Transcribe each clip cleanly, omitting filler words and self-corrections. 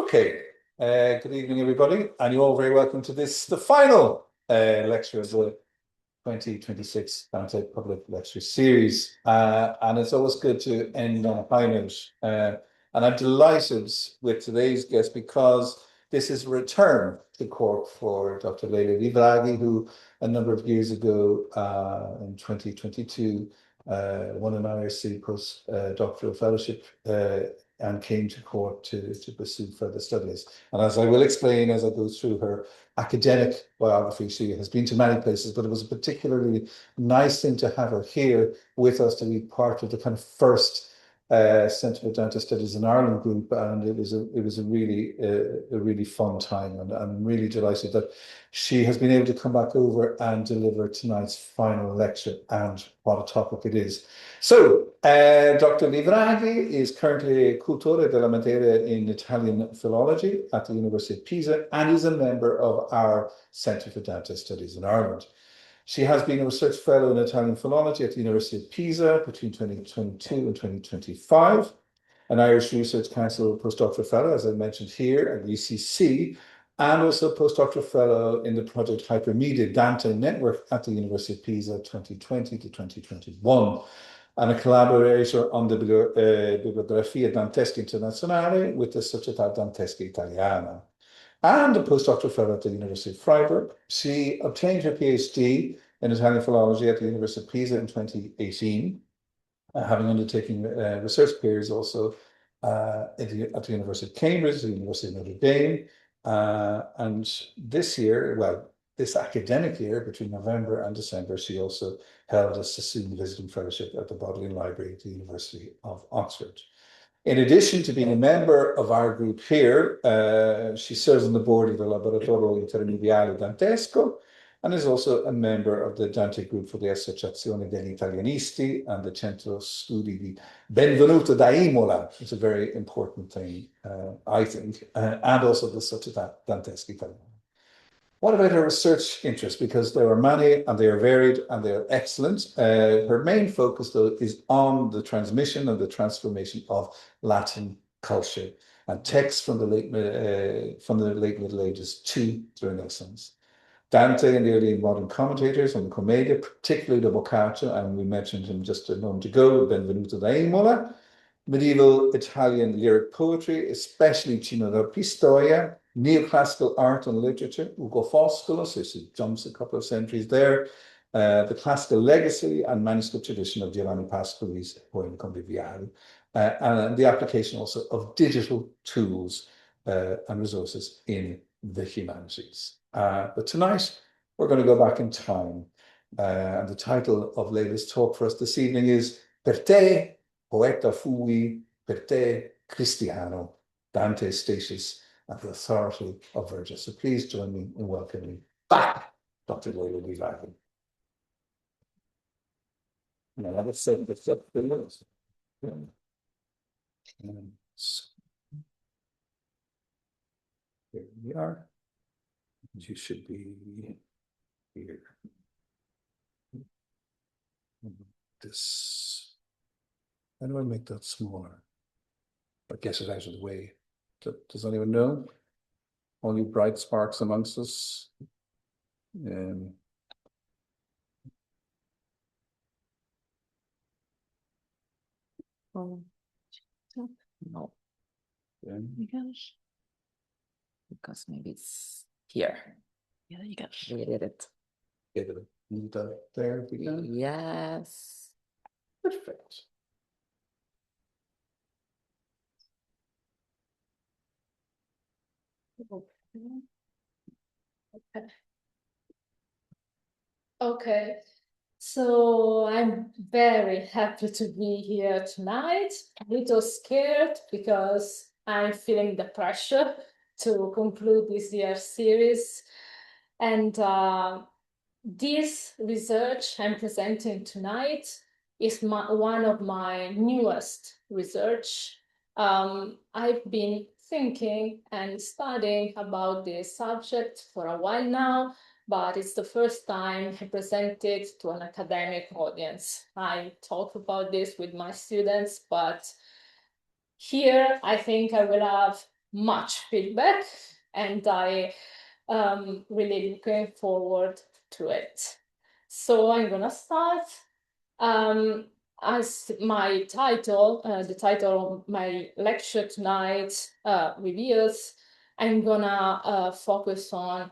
Okay, good evening, everybody, and you're all very welcome to this, the final lecture of the 2026 Dante Public Lecture Series. And it's always good to end on a high note. And I'm delighted with today's guest because this is a return to Cork for Dr. Leyla Livraghi, who a number of years ago in 2022 won an IRC postdoctoral fellowship and came to Cork to pursue further studies. And as I will explain as I go through her academic biography, she has been to many places, but it was a particularly nice thing to have her here with us to be part of the kind of first Centre for Dante Studies in Ireland group, and it was a really fun time, and I'm really delighted that she has been able to come back over and deliver tonight's final lecture, and what a topic it is. So, Dr. Livraghi is currently Cultore della Materia in Italian Philology at the University of Pisa and is a member of our Centre for Dante Studies in Ireland. She has been a research fellow in Italian philology at the University of Pisa between 2022 and 2025, an Irish Research Council postdoctoral fellow, as I mentioned here, at UCC, and also postdoctoral fellow in the project Hypermedia Dante Network at the University of Pisa 2020 to 2021, and a collaborator on the Bibliografia Dantesca Internazionale with the Società Dantesca Italiana, and a postdoctoral fellow at the University of Freiburg. She obtained her PhD in Italian philology at the University of Pisa in 2018, having undertaken research periods also at the University of Cambridge, the University of Notre Dame, and this year, well, this academic year, between November and December, she also held a Sassoon Visiting Fellowship at the Bodleian Library at the University of Oxford. In addition to being a member of our group here, she serves on the board of the Laboratorio Intermediale Dantesco and is also a member of the Dante group for the Associazione degli Italianisti and the Centro Studi di Benvenuto da Imola. It's a very important thing, I think, and also the Società Dantesca Italiana. What about her research interests? Because there are many and they are varied and they are excellent. Her main focus, though, is on the transmission and the transformation of Latin culture and texts from the late Middle Ages to the Renaissance. Dante and the early modern commentators on the Commedia, particularly the Boccaccio, and we mentioned him just a moment ago, Benvenuto da Imola, medieval Italian lyric poetry, especially Cino da Pistoia, neoclassical art and literature, Ugo Foscolo, so she jumps a couple of centuries there, the classical legacy and manuscript tradition of Giovanni Pascoli's Poema Conviviale, and the application also of digital tools and resources in the humanities. But tonight, we're going to go back in time. And the title of Leyla's talk for us this evening is Per te, poeta fui, per te, cristiano, Dante, Statius, and the Authority of Virgil. So please join me in welcoming back Dr. Leyla Livraghi. Now, let's set this up for this. Here we are. You should be here. This. How do I make that smaller? Or get it out of the way? Does anyone know? All you bright sparks amongst us. No. Because maybe it's here. Yeah, you go. We did it. Need that there again? Yes. Perfect. Okay, so I'm very happy to be here tonight. A little scared because I'm feeling the pressure to conclude this year's series. And this research I'm presenting tonight is one of my newest research. I've been thinking and studying about this subject for a while now, but it's the first time I present it to an academic audience. I talk about this with my students, but here I think I will have much feedback, and I really looking forward to it. So I'm gonna start. As my title, the title of my lecture tonight reveals, I'm gonna focus on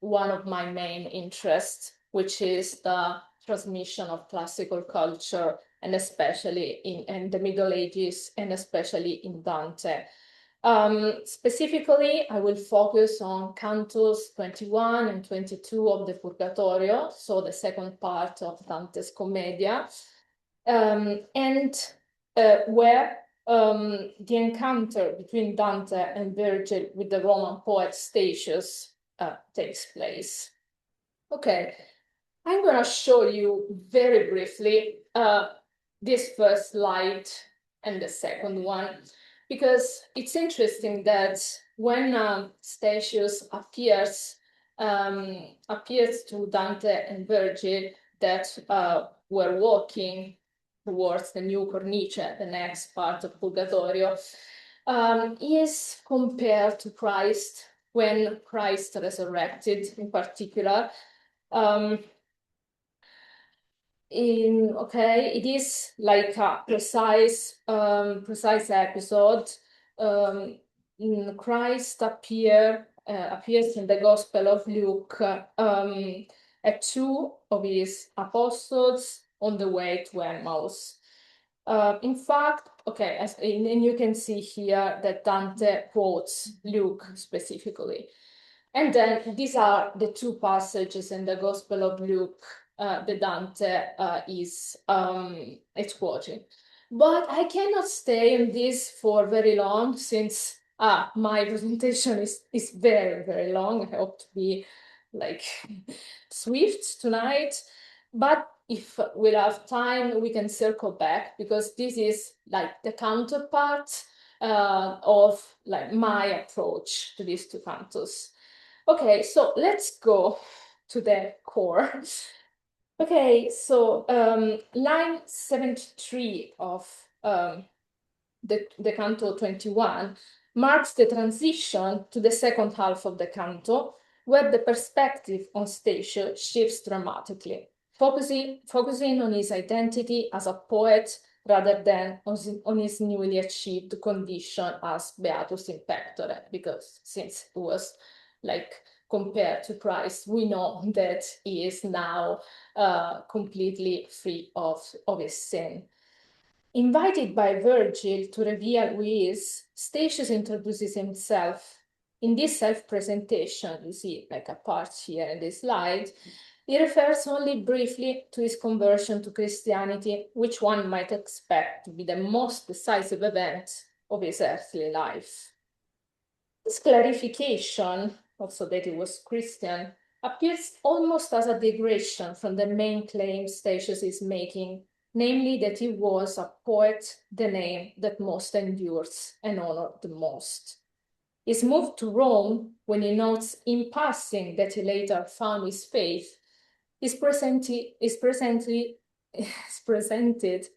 one of my main interests, which is the transmission of classical culture, and especially in the Middle Ages, and especially in Dante. Specifically, I will focus on cantos 21 and 22 of the Purgatorio, so the second part of Dante's Commedia, and where the encounter between Dante and Virgil with the Roman poet Statius takes place. Okay, I'm gonna show you very briefly this first slide and the second one, because it's interesting that when Statius appears to Dante and Virgil that were walking towards the new cornice, the next part of Purgatorio, is compared to Christ when Christ resurrected in particular. It is like a precise episode. Christ appears in the Gospel of Luke at two of his apostles on the way to Emmaus. In fact, and you can see here that Dante quotes Luke specifically. And then these are the two passages in the Gospel of Luke that Dante is quoting. But I cannot stay in this for very long, since my presentation is very, very long. I hope to be like swift tonight. But if we'll have time, we can circle back, because this is like the counterpart of like my approach to these two cantos. Okay, so let's go to the core. Okay, so line 73 of the canto 21 marks the transition to the second half of the canto, where the perspective on Statius shifts dramatically, focusing on his identity as a poet rather than on his newly achieved condition as Beatus in Pectore, because since it was like compared to Christ, we know that he is now completely free of his sin. Invited by Virgil to reveal who he is, Statius introduces himself. In this self-presentation, you see like a part here in this slide, he refers only briefly to his conversion to Christianity, which one might expect to be the most decisive event of his earthly life. This clarification, also that he was Christian, appears almost as a digression from the main claim Statius is making, namely that he was a poet, the name that most endures and honored the most. His move to Rome, when he notes in passing that he later found his faith, is presented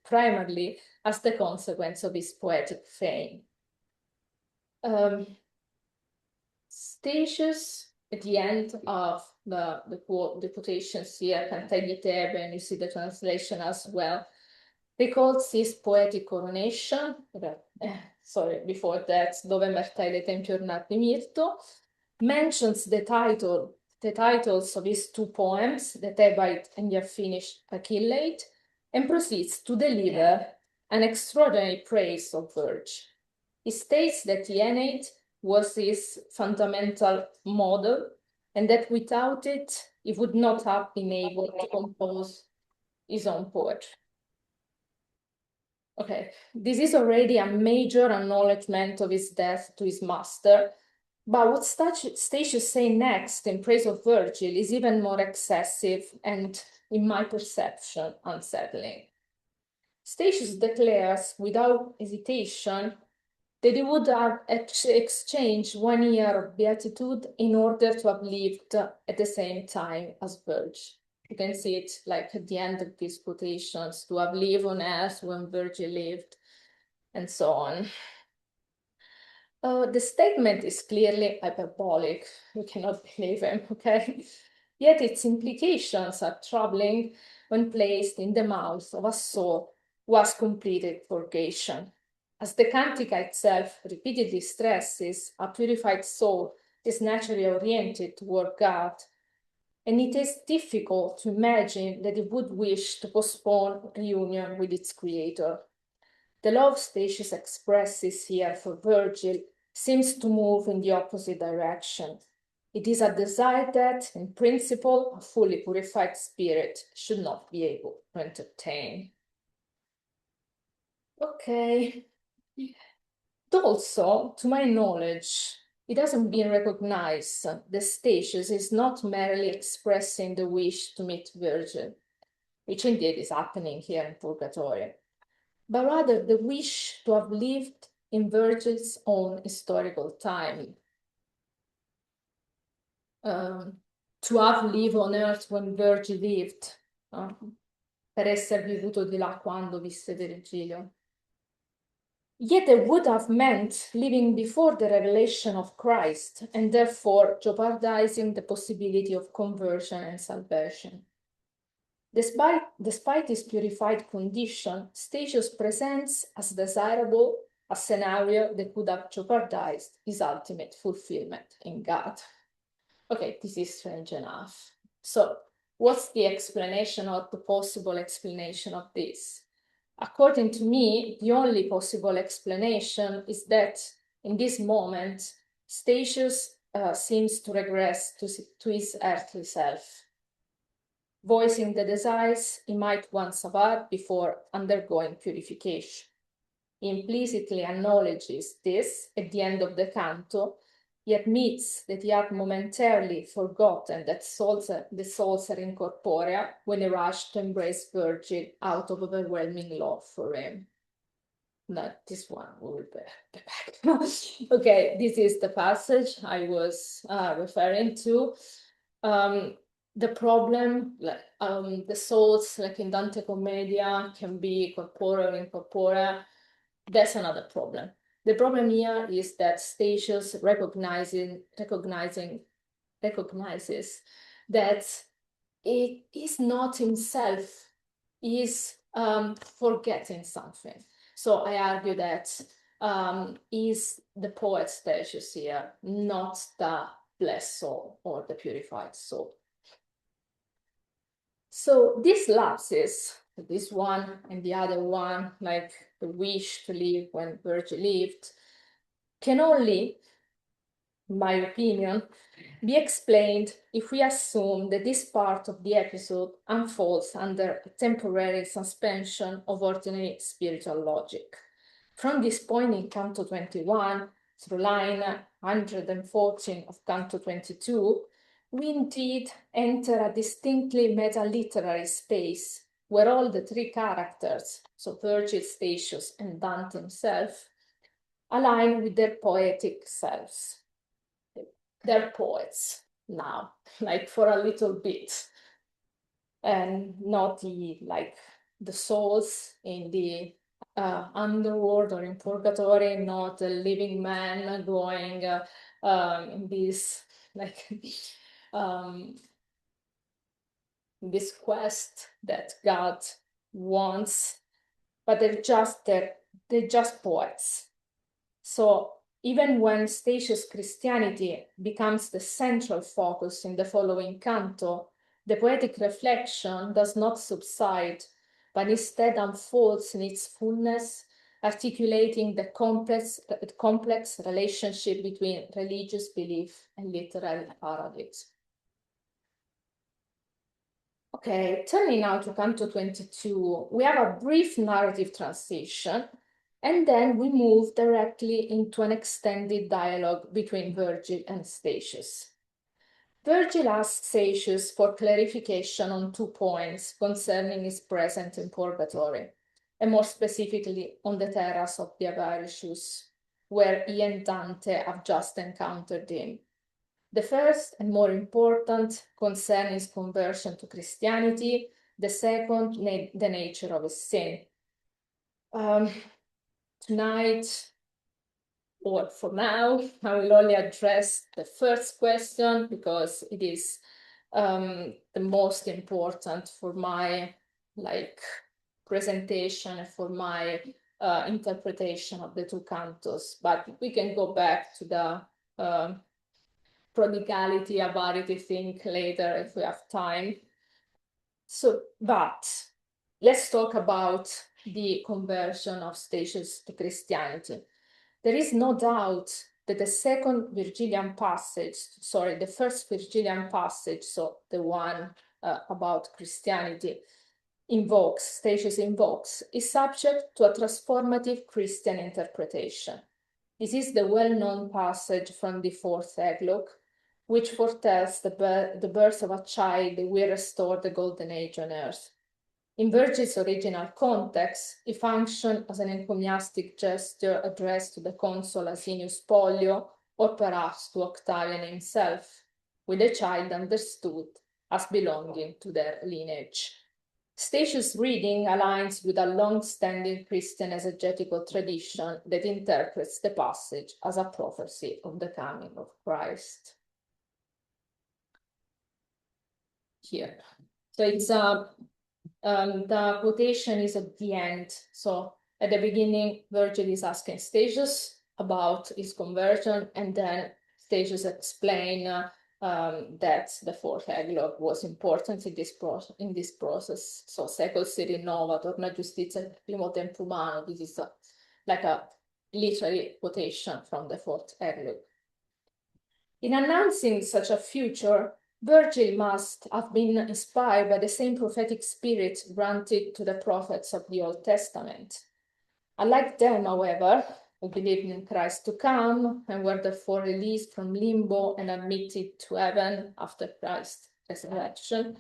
primarily as the consequence of his poetic fame. Statius, at the end of the quotations here, Cantegli Tebe, and you see the translation as well, recalls his poetic coronation, before that, Dove Mertai Tempio Ornati Mirto, mentions the titles of his two poems, The Thebaid and the Unfinished Achilleid, and proceeds to deliver an extraordinary praise of Virgil. He states that the Aeneid was his fundamental model, and that without it, he would not have been able to compose his own poetry. Okay, this is already a major acknowledgement of his death to his master, but what Statius says next in praise of Virgil is even more excessive and, in my perception, unsettling. Statius declares without hesitation that he would have exchanged 1 year of beatitude in order to have lived at the same time as Virgil. You can see it like at the end of these quotations, to have lived on earth when Virgil lived, and so on. The statement is clearly hyperbolic. You cannot believe him, okay? Yet its implications are troubling when placed in the mouth of a soul who has completed purgation. As the Cantica itself repeatedly stresses, a purified soul is naturally oriented toward God, and it is difficult to imagine that it would wish to postpone reunion with its creator. The love Statius expresses here for Virgil seems to move in the opposite direction. It is a desire that, in principle, a fully purified spirit should not be able to entertain. Okay. Also, to my knowledge, it hasn't been recognized that Statius is not merely expressing the wish to meet Virgil, which indeed is happening here in Purgatory, but rather the wish to have lived in Virgil's own historical time. To have lived on earth when Virgil lived, per essere vissuto di là quando visse Virgilio. Yet it would have meant living before the revelation of Christ and therefore jeopardizing the possibility of conversion and salvation. Despite his purified condition, Statius presents as desirable a scenario that would have jeopardized his ultimate fulfillment in God. Okay, this is strange enough. So, what's the explanation or the possible explanation of this? According to me, the only possible explanation is that in this moment, Statius seems to regress to his earthly self, voicing the desires he might once have had before undergoing purification. He implicitly acknowledges this at the end of the canto. He admits that he had momentarily forgotten that the souls are incorporeal when he rushed to embrace Virgil out of overwhelming love for him. Not this one, we will be back. Okay, this is the passage I was referring to. The problem, the souls, like in Dante Commedia, can be corporeal, incorporeal. That's another problem. The problem here is that Statius recognizes that it is not himself, he is forgetting something. So I argue that is the poet Statius here, not the blessed soul or the purified soul. So these lapses, this one and the other one, like the wish to live when Virgil lived, can only, in my opinion, be explained if we assume that this part of the episode unfolds under a temporary suspension of ordinary spiritual logic. From this point in Canto 21 through line 114 of Canto 22, we indeed enter a distinctly meta-literary space where all the three characters, so Virgil, Statius, and Dante himself, align with their poetic selves. They're poets now, like for a little bit, and not the souls in the underworld or in purgatory, not a living man going in this this quest that God wants, but they're just poets. So even when Statius' Christianity becomes the central focus in the following canto, the poetic reflection does not subside, but instead unfolds in its fullness, articulating the complex relationship between religious belief and literary paradigms. Okay, turning now to Canto 22, we have a brief narrative transition, and then we move directly into an extended dialogue between Virgil and Statius. Virgil asks Statius for clarification on 2 points concerning his presence in purgatory, and more specifically on the terrace of the Avaricius, where he and Dante have just encountered him. The first and more important concerns his conversion to Christianity, the second, the nature of his sin. Tonight, or for now, I will only address the first question because it is the most important for my presentation and for my interpretation of the two cantos. But we can go back to the prodigality, avarity thing later if we have time. So, but let's talk about the conversion of Statius to Christianity. There is no doubt that the second Virgilian passage, sorry, the first Virgilian passage, so the one about Christianity, Statius invokes, is subject to a transformative Christian interpretation. This is the well-known passage from the fourth eglogue, which foretells the birth of a child that will restore the golden age on earth. In Virgil's original context, it functioned as an encomiastic gesture addressed to the consul Asinius Pollio, or perhaps to Octavian himself, with the child understood as belonging to their lineage. Statius' reading aligns with a long-standing Christian exegetical tradition that interprets the passage as a prophecy of the coming of Christ. Here. So it's the quotation is at the end. So at the beginning, Virgil is asking Statius about his conversion, and then Statius explains that the fourth eglogue was important in this process. So secol si rinnova, torna giustizia primo tempum humano. This is like a literary quotation from the fourth eglogue. In announcing such a future, Virgil must have been inspired by the same prophetic spirit granted to the prophets of the Old Testament. Unlike them, however, who believed in Christ to come and were therefore released from limbo and admitted to heaven after Christ's resurrection,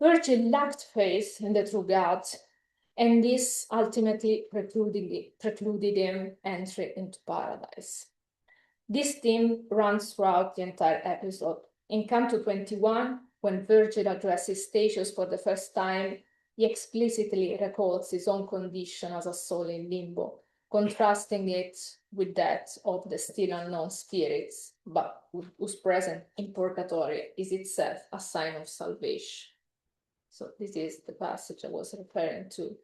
Virgil lacked faith in the true God, and this ultimately precluded him entry into paradise. This theme runs throughout the entire episode. In Canto 21, when Virgil addresses Statius for the first time, he explicitly recalls his own condition as a soul in limbo, contrasting it with that of the still unknown spirits, but whose presence in purgatory is itself a sign of salvation. So this is the passage I was referring to.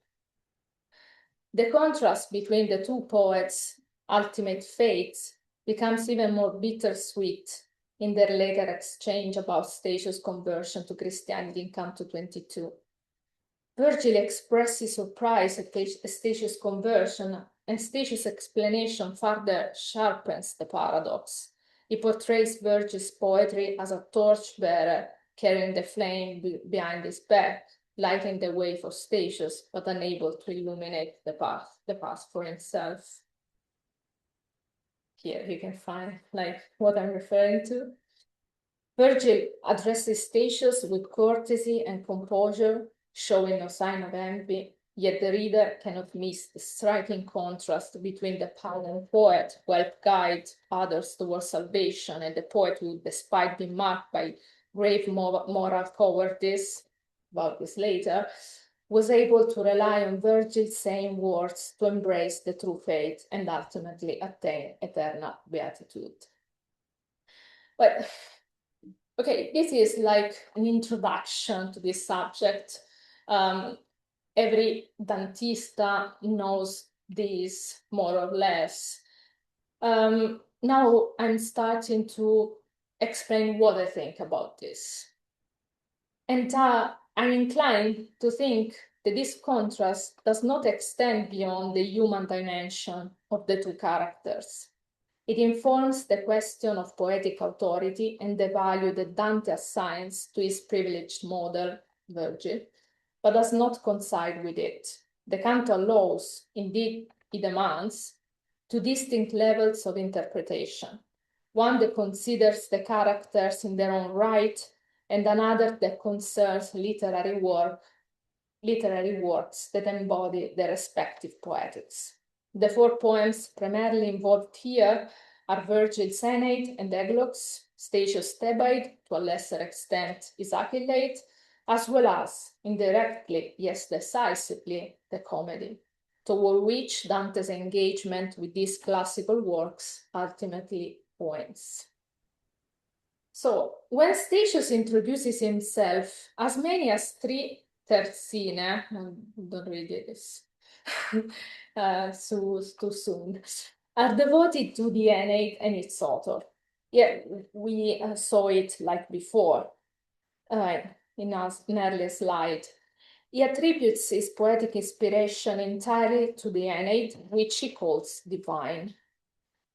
The contrast between the two poets' ultimate fates becomes even more bittersweet in their later exchange about Statius' conversion to Christianity in Canto 22. Virgil expresses surprise at Statius' conversion, and Statius' explanation further sharpens the paradox. He portrays Virgil's poetry as a torchbearer carrying the flame behind his back, lighting the way for Statius, but unable to illuminate the path for himself. Here you can find what I'm referring to. Virgil addresses Statius with courtesy and composure, showing no sign of envy, yet the reader cannot miss the striking contrast between the pardoned poet who helped guide others towards salvation and the poet who, despite being marked by grave moral cowardice, about this later, was able to rely on Virgil's same words to embrace the true faith and ultimately attain eternal beatitude. But okay, this is like an introduction to this subject. Every Dantista knows this more or less. Now I'm starting to explain what I think about this. And I'm inclined to think that this contrast does not extend beyond the human dimension of the two characters. It informs the question of poetic authority and the value that Dante assigns to his privileged model, Virgil, but does not coincide with it. The canto allows, indeed it demands, two distinct levels of interpretation. One that considers the characters in their own right, and another that concerns literary works that embody their respective poetics. The four poems primarily involved here are Virgil's Aeneid and Eglogues, Statius' Thebaid, to a lesser extent his Achilleid, as well as, indirectly, yes decisively, the Comedy. toward which Dante's engagement with these classical works ultimately points. So, when Statius introduces himself, as many as 3 terzine, don't read this too soon, are devoted to the Aeneid and its author. Yeah, we saw it like before in an earlier slide. He attributes his poetic inspiration entirely to the Aeneid, which he calls divine.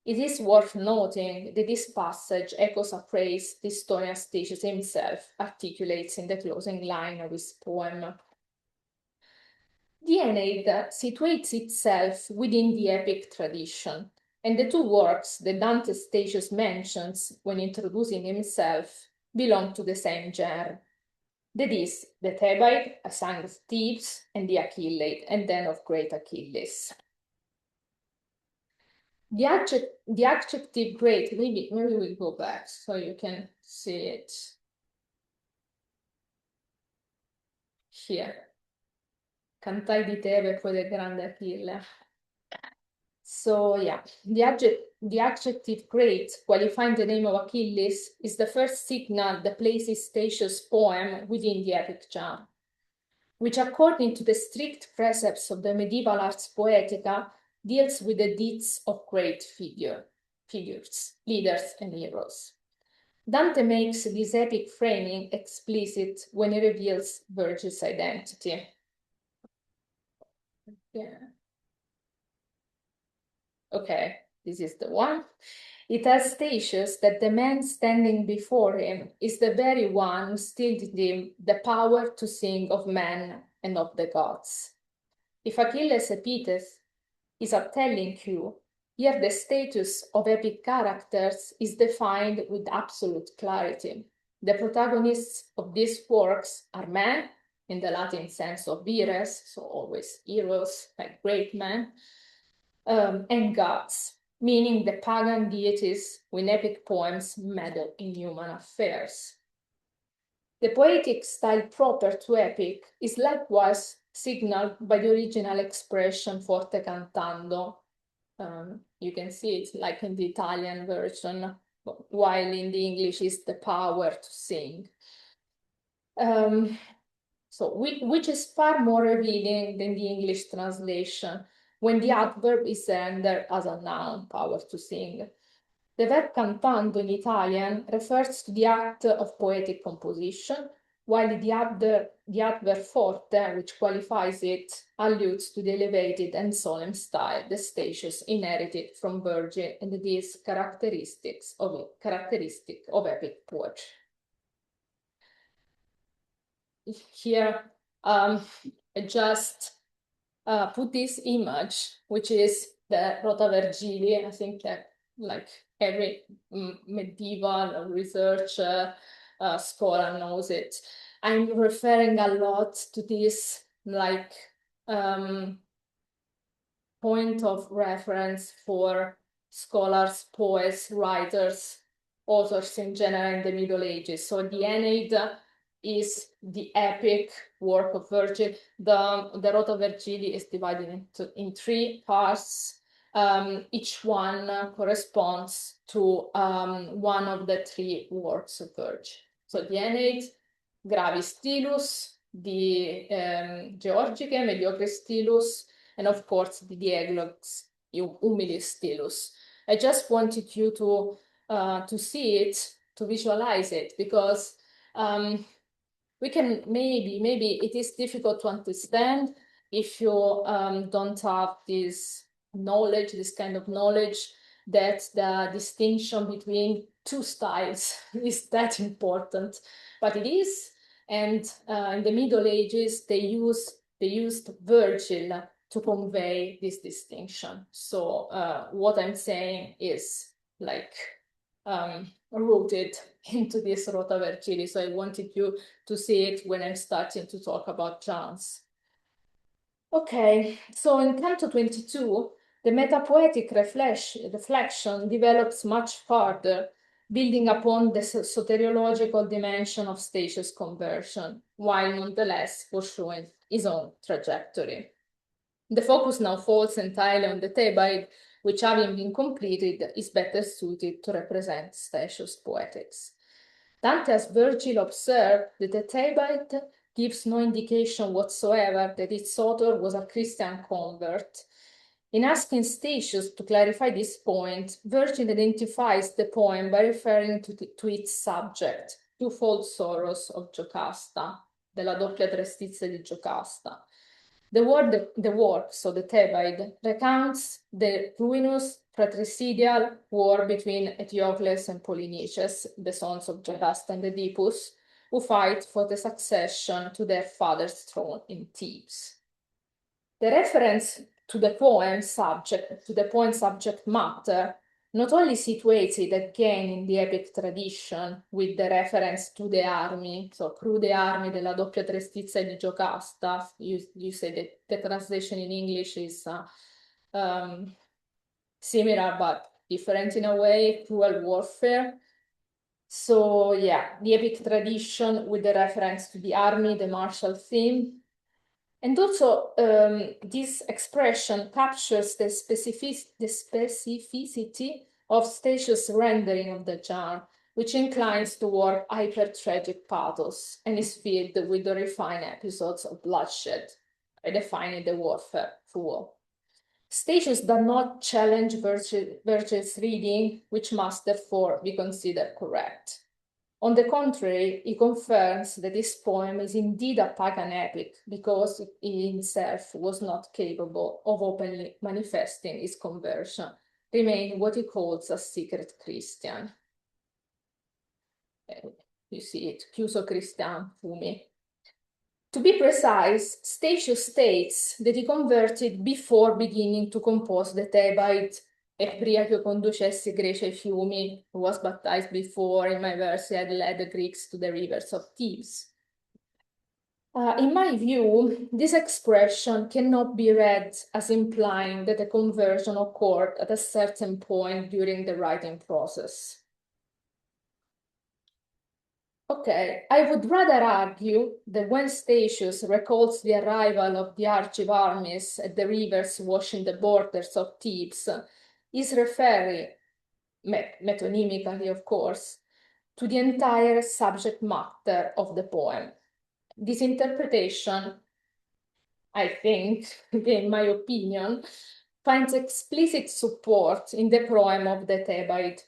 It is worth noting that this passage echoes a phrase the historian Statius himself articulates in the closing line of his poem. The Aeneid situates itself within the epic tradition, and the two works that Dante Statius mentions when introducing himself belong to the same genre. That is, the Thebaid, a song of thieves, and the Achilleid, and then of great Achilles. The adjective great, maybe we go back so you can see it here. Cantai di Tebe poi del grande Achille. So yeah, the adjective great, qualifying the name of Achilles, is the first signal that places Statius' poem within the epic genre, which according to the strict precepts of the medieval ars poetica, deals with the deeds of great figures, leaders, and heroes. Dante makes this epic framing explicit when he reveals Virgil's identity. Yeah. Okay, this is the one. It tells Statius that the man standing before him is the very one who instilled in him the power to sing of men and of the gods. If Achilles' epithet is a telling cue, here the status of epic characters is defined with absolute clarity. The protagonists of these works are men, in the Latin sense of vires, so always heroes, like great men, and gods, meaning the pagan deities when epic poems meddle in human affairs. The poetic style proper to epic is likewise signaled by the original expression forte cantando. You can see it like in the Italian version, while in the English is the power to sing. So which is far more revealing than the English translation, when the adverb is rendered as a noun, power to sing. The verb cantando in Italian refers to the act of poetic composition, while the adverb forte, which qualifies it, alludes to the elevated and solemn style that Statius inherited from Virgil and these characteristic of epic poetry. Here, I just put this image, which is the Rota Virgili. I think that like every medieval research scholar knows it. I'm referring a lot to this like point of reference for scholars, poets, writers, authors in general in the Middle Ages. So the Aeneid is the epic work of Virgil. The Rota Virgili is divided in 3 parts. Each one corresponds to one of the 3 works of Virgil. So the Aeneid, Gravis Stilus, the Georgica, Mediocre Stilus, and of course the Dieglogs, Humilis Stilus. I just wanted you to see it, to visualize it, because we can maybe it is difficult to understand if you don't have this knowledge, this kind of knowledge, that the distinction between 2 styles is that important, but it is. And in the Middle Ages, they used Virgil to convey this distinction. So what I'm saying is like rooted into this Rota Virgili. So I wanted you to see it when I'm starting to talk about genres. Okay, so in Canto 22, the metapoetic reflection develops much further, building upon the soteriological dimension of Statius' conversion, while nonetheless pursuing his own trajectory. The focus now falls entirely on the Thebaid, which, having been completed, is better suited to represent Statius' poetics. Dante, as Virgil observed, that the Thebaid gives no indication whatsoever that its author was a Christian convert. In asking Statius to clarify this point, Virgil identifies the poem by referring to its subject, twofold sorrows of Giocasta, della doppia tristezza di Giocasta. The work, so the Thebaid, recounts the ruinous fratricidal war between Eteocles and Polynices, the sons of Jocasta and Oedipus, who fight for the succession to their father's throne in Thebes. The reference to the poem subject matter not only situates it again in the epic tradition with the reference to the army, so crude armi della doppia tristezza di Giocasta. You say that the translation in English is similar but different in a way, cruel warfare. So yeah, the epic tradition with the reference to the army, the martial theme. And also, this expression captures the specificity of Statius' rendering of the genre, which inclines toward hyper-tragic pathos and is filled with the refined episodes of bloodshed, redefining the warfare fool. Statius does not challenge Virgil's reading, which must therefore be considered correct. On the contrary, he confirms that this poem is indeed a pagan epic because he himself was not capable of openly manifesting his conversion, remaining what he calls a secret Christian. You see it, chiuso Christian fumi. To be precise, Statius states that he converted before beginning to compose the Thebaid. E prima che io conducessi Grecia ai fiumi, who was baptized before, in my verse, he had led the Greeks to the rivers of Thebes. In my view, this expression cannot be read as implying that a conversion occurred at a certain point during the writing process. Okay, I would rather argue that when Statius recalls the arrival of the Argive armies at the rivers washing the borders of Thebes, is referring, metonymically of course, to the entire subject matter of the poem. This interpretation, I think, in my opinion, finds explicit support in the poem of the Thebaid.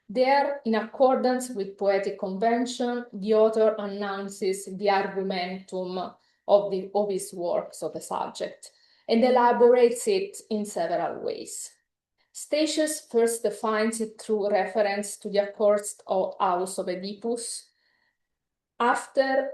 There, in accordance with poetic convention, the author announces the argumentum of his work, so the subject, and elaborates it in several ways. Statius first defines it through reference to the accursed house of Oedipus. After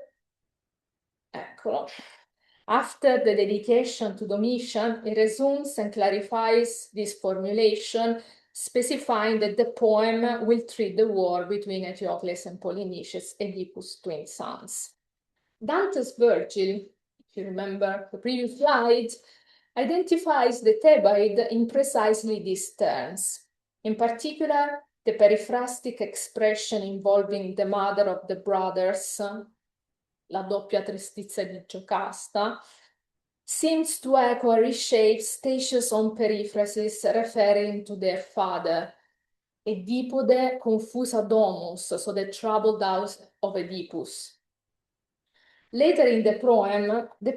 the dedication to Domitian, he resumes and clarifies this formulation, specifying that the poem will treat the war between Eteocles and Polynices, Oedipus' twin sons. Dante's Virgil, if you remember the previous slide, identifies the Thebaid in precisely these terms. In particular, the periphrastic expression involving the mother of the brothers, la doppia tristezza di Giocasta, seems to echo or reshape Statius' own periphrasis referring to their father, Oedipode confusa domus, so the troubled house of Oedipus. Later in the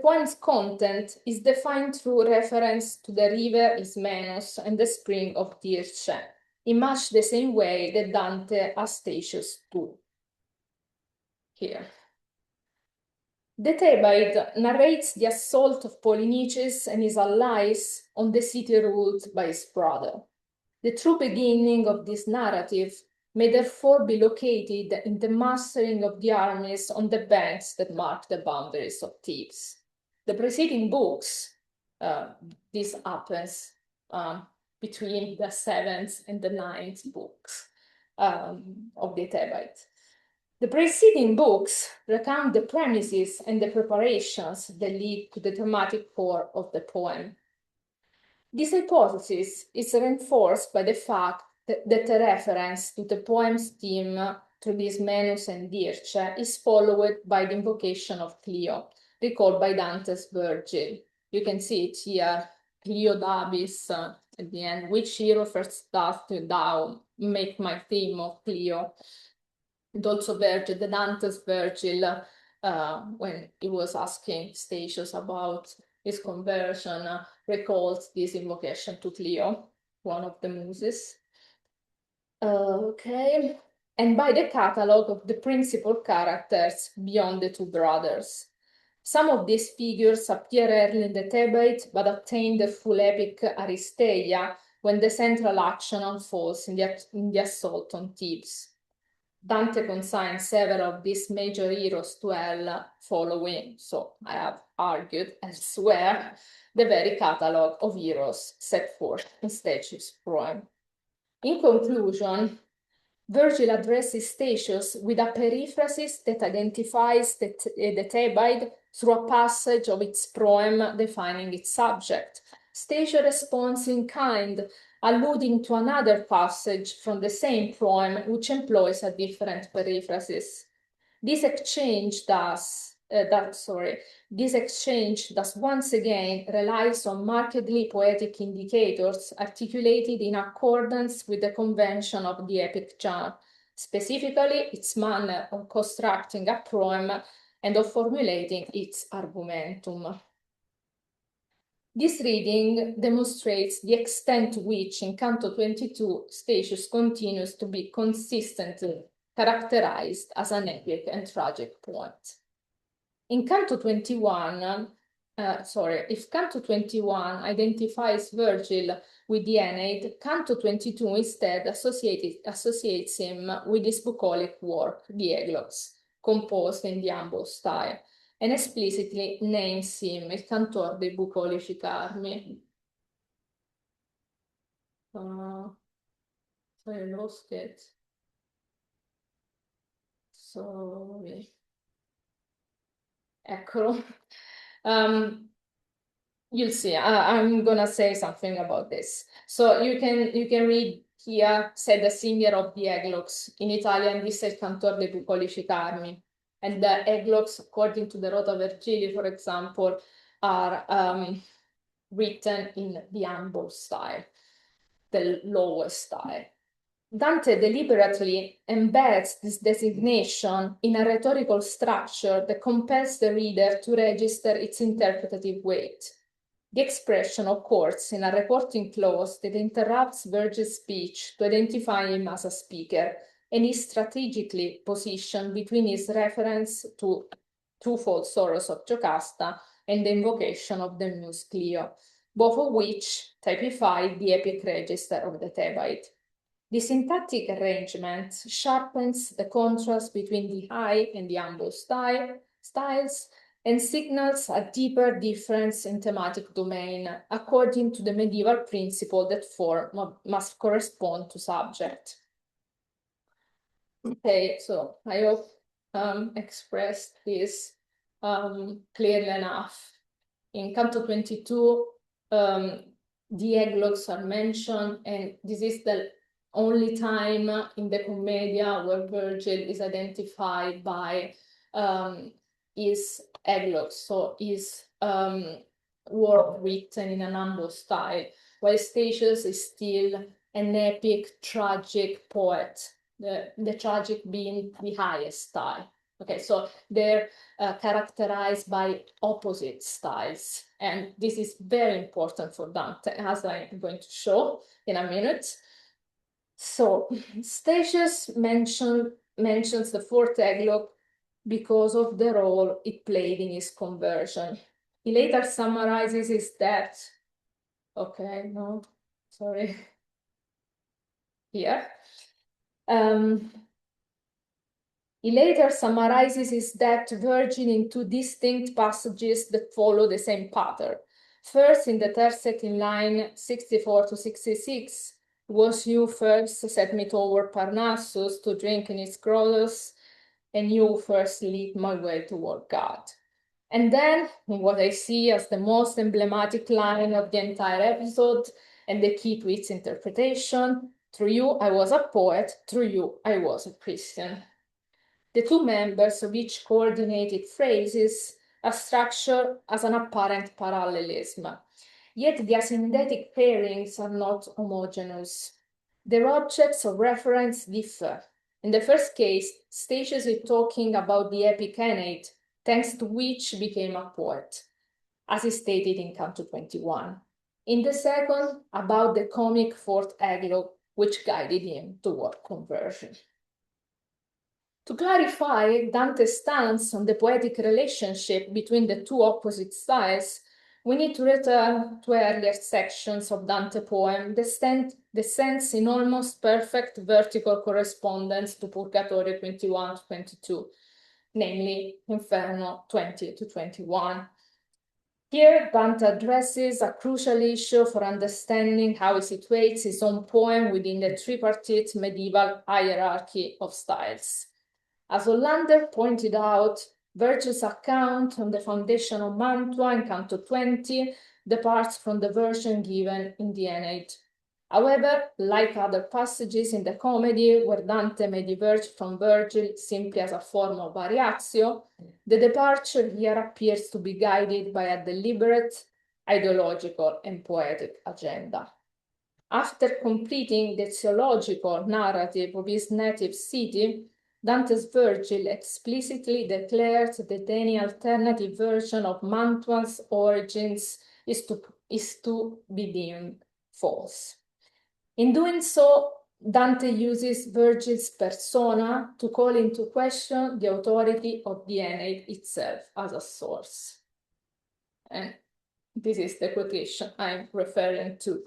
poem's content is defined through reference to the river Ismenus and the spring of Tirce, in much the same way that Dante asks Statius to. Here. The Thebaid narrates the assault of Polynices and his allies on the city ruled by his brother. The true beginning of this narrative may therefore be located in the mustering of the armies on the banks that mark the boundaries of Thebes. The preceding books, this happens between the 7th and the 9th books of the Thebaid. The preceding books recount the premises and the preparations that lead to the dramatic core of the poem. This hypothesis is reinforced by the fact that the reference to the poem's theme through these Menus and Dirce is followed by the invocation of Clio, recalled by Dante's Virgil, You can see it here, Clio Davis at the end. Which hero first does to thou make my theme of Clio? And also Virgil, the Dante's Virgil, when he was asking Statius about his conversion, recalls this invocation to Clio, one of the muses. Okay, and by the catalog of the principal characters beyond the two brothers. Some of these figures appear early in the Thebaid, but attain the full epic Aristeia when the central action unfolds in the assault on Thebes. Dante consigns several of these major heroes to hell following, so I have argued elsewhere, the very catalogue of heroes set forth in Statius' poem. In conclusion, Virgil addresses Statius with a periphrasis that identifies the Thebaid through a passage of its poem defining its subject. Statius responds in kind, alluding to another passage from the same poem which employs a different periphrasis. This exchange thus once again relies on markedly poetic indicators articulated in accordance with the convention of the epic genre, specifically its manner of constructing a poem and of formulating its argumentum. This reading demonstrates the extent to which in Canto 22 Statius continues to be consistently characterized as an epic and tragic poet. In Canto 21, if Canto 21 identifies Virgil with the Aeneid, Canto 22 instead associates him with his bucolic work, the Eglogs, composed in the Ambo style, and explicitly names him il cantor dei bucolici carmi. So I lost it. Sorry. Eccolo. You'll see. I'm gonna say something about this. So you can read here, said the singer of the Eglogs. In Italian, this is il cantor dei bucolici carmi. And the Eglogs, according to the Rota Vergili, for example, are written in the Ambo style, the lowest style. Dante deliberately embeds this designation in a rhetorical structure that compels the reader to register its interpretative weight. The expression occurs in a reporting clause that interrupts Virgil's speech to identify him as a speaker, and is strategically positioned between his reference to twofold sorrows of Jocasta and the invocation of the muse Clio, both of which typify the epic register of the Thebaid. The syntactic arrangement sharpens the contrast between the high and the humble styles and signals a deeper difference in thematic domain according to the medieval principle that form must correspond to subject. Okay, so I hope expressed this clearly enough. In Canto 22, the eglogs are mentioned, and this is the only time in the Commedia where Virgil is identified by his eglogs, so his work written in an Ambo style, while Statius is still an epic, tragic poet, the tragic being the highest style. Okay, so they're characterized by opposite styles, and this is very important for Dante, as I'm going to show in a minute. So Statius mentions the fourth eglog because of the role it played in his conversion. He later summarizes his death. Okay, no, sorry. Here. He later summarizes his death Virgil in two distinct passages that follow the same pattern. First, in the tercet in line 64 to 66, was you first set me toward Parnassus to drink in its grottos, and you first lead my way toward God. And then, what I see as the most emblematic line of the entire episode, and the key to its interpretation, through you I was a poet, through you I was a Christian. The two members of each coordinated phrases a structure as an apparent parallelism. Yet the asyndetic pairings are not homogeneous. Their objects of reference differ. In the first case, Statius is talking about the epic Aeneid, thanks to which he became a poet, as is stated in Canto 21. In the second, about the comic fourth eglogue, which guided him toward conversion. To clarify Dante's stance on the poetic relationship between the two opposite styles, we need to return to earlier sections of Dante poem that sense in almost perfect vertical correspondence to Purgatorio 21 to 22, namely Inferno 20 to 21. Here, Dante addresses a crucial issue for understanding how he situates his own poem within the tripartite medieval hierarchy of styles. As Hollander pointed out, Virgil's account on the foundation of Mantua in Canto 20 departs from the version given in the Aeneid. However, like other passages in the comedy where Dante may diverge from Virgil simply as a form of variatio, the departure here appears to be guided by a deliberate, ideological, and poetic agenda. After completing the theological narrative of his native city, Dante's Virgil explicitly declared that any alternative version of Mantua's origins is to be deemed false. In doing so, Dante uses Virgil's persona to call into question the authority of the Aeneid itself as a source. And this is the quotation I'm referring to.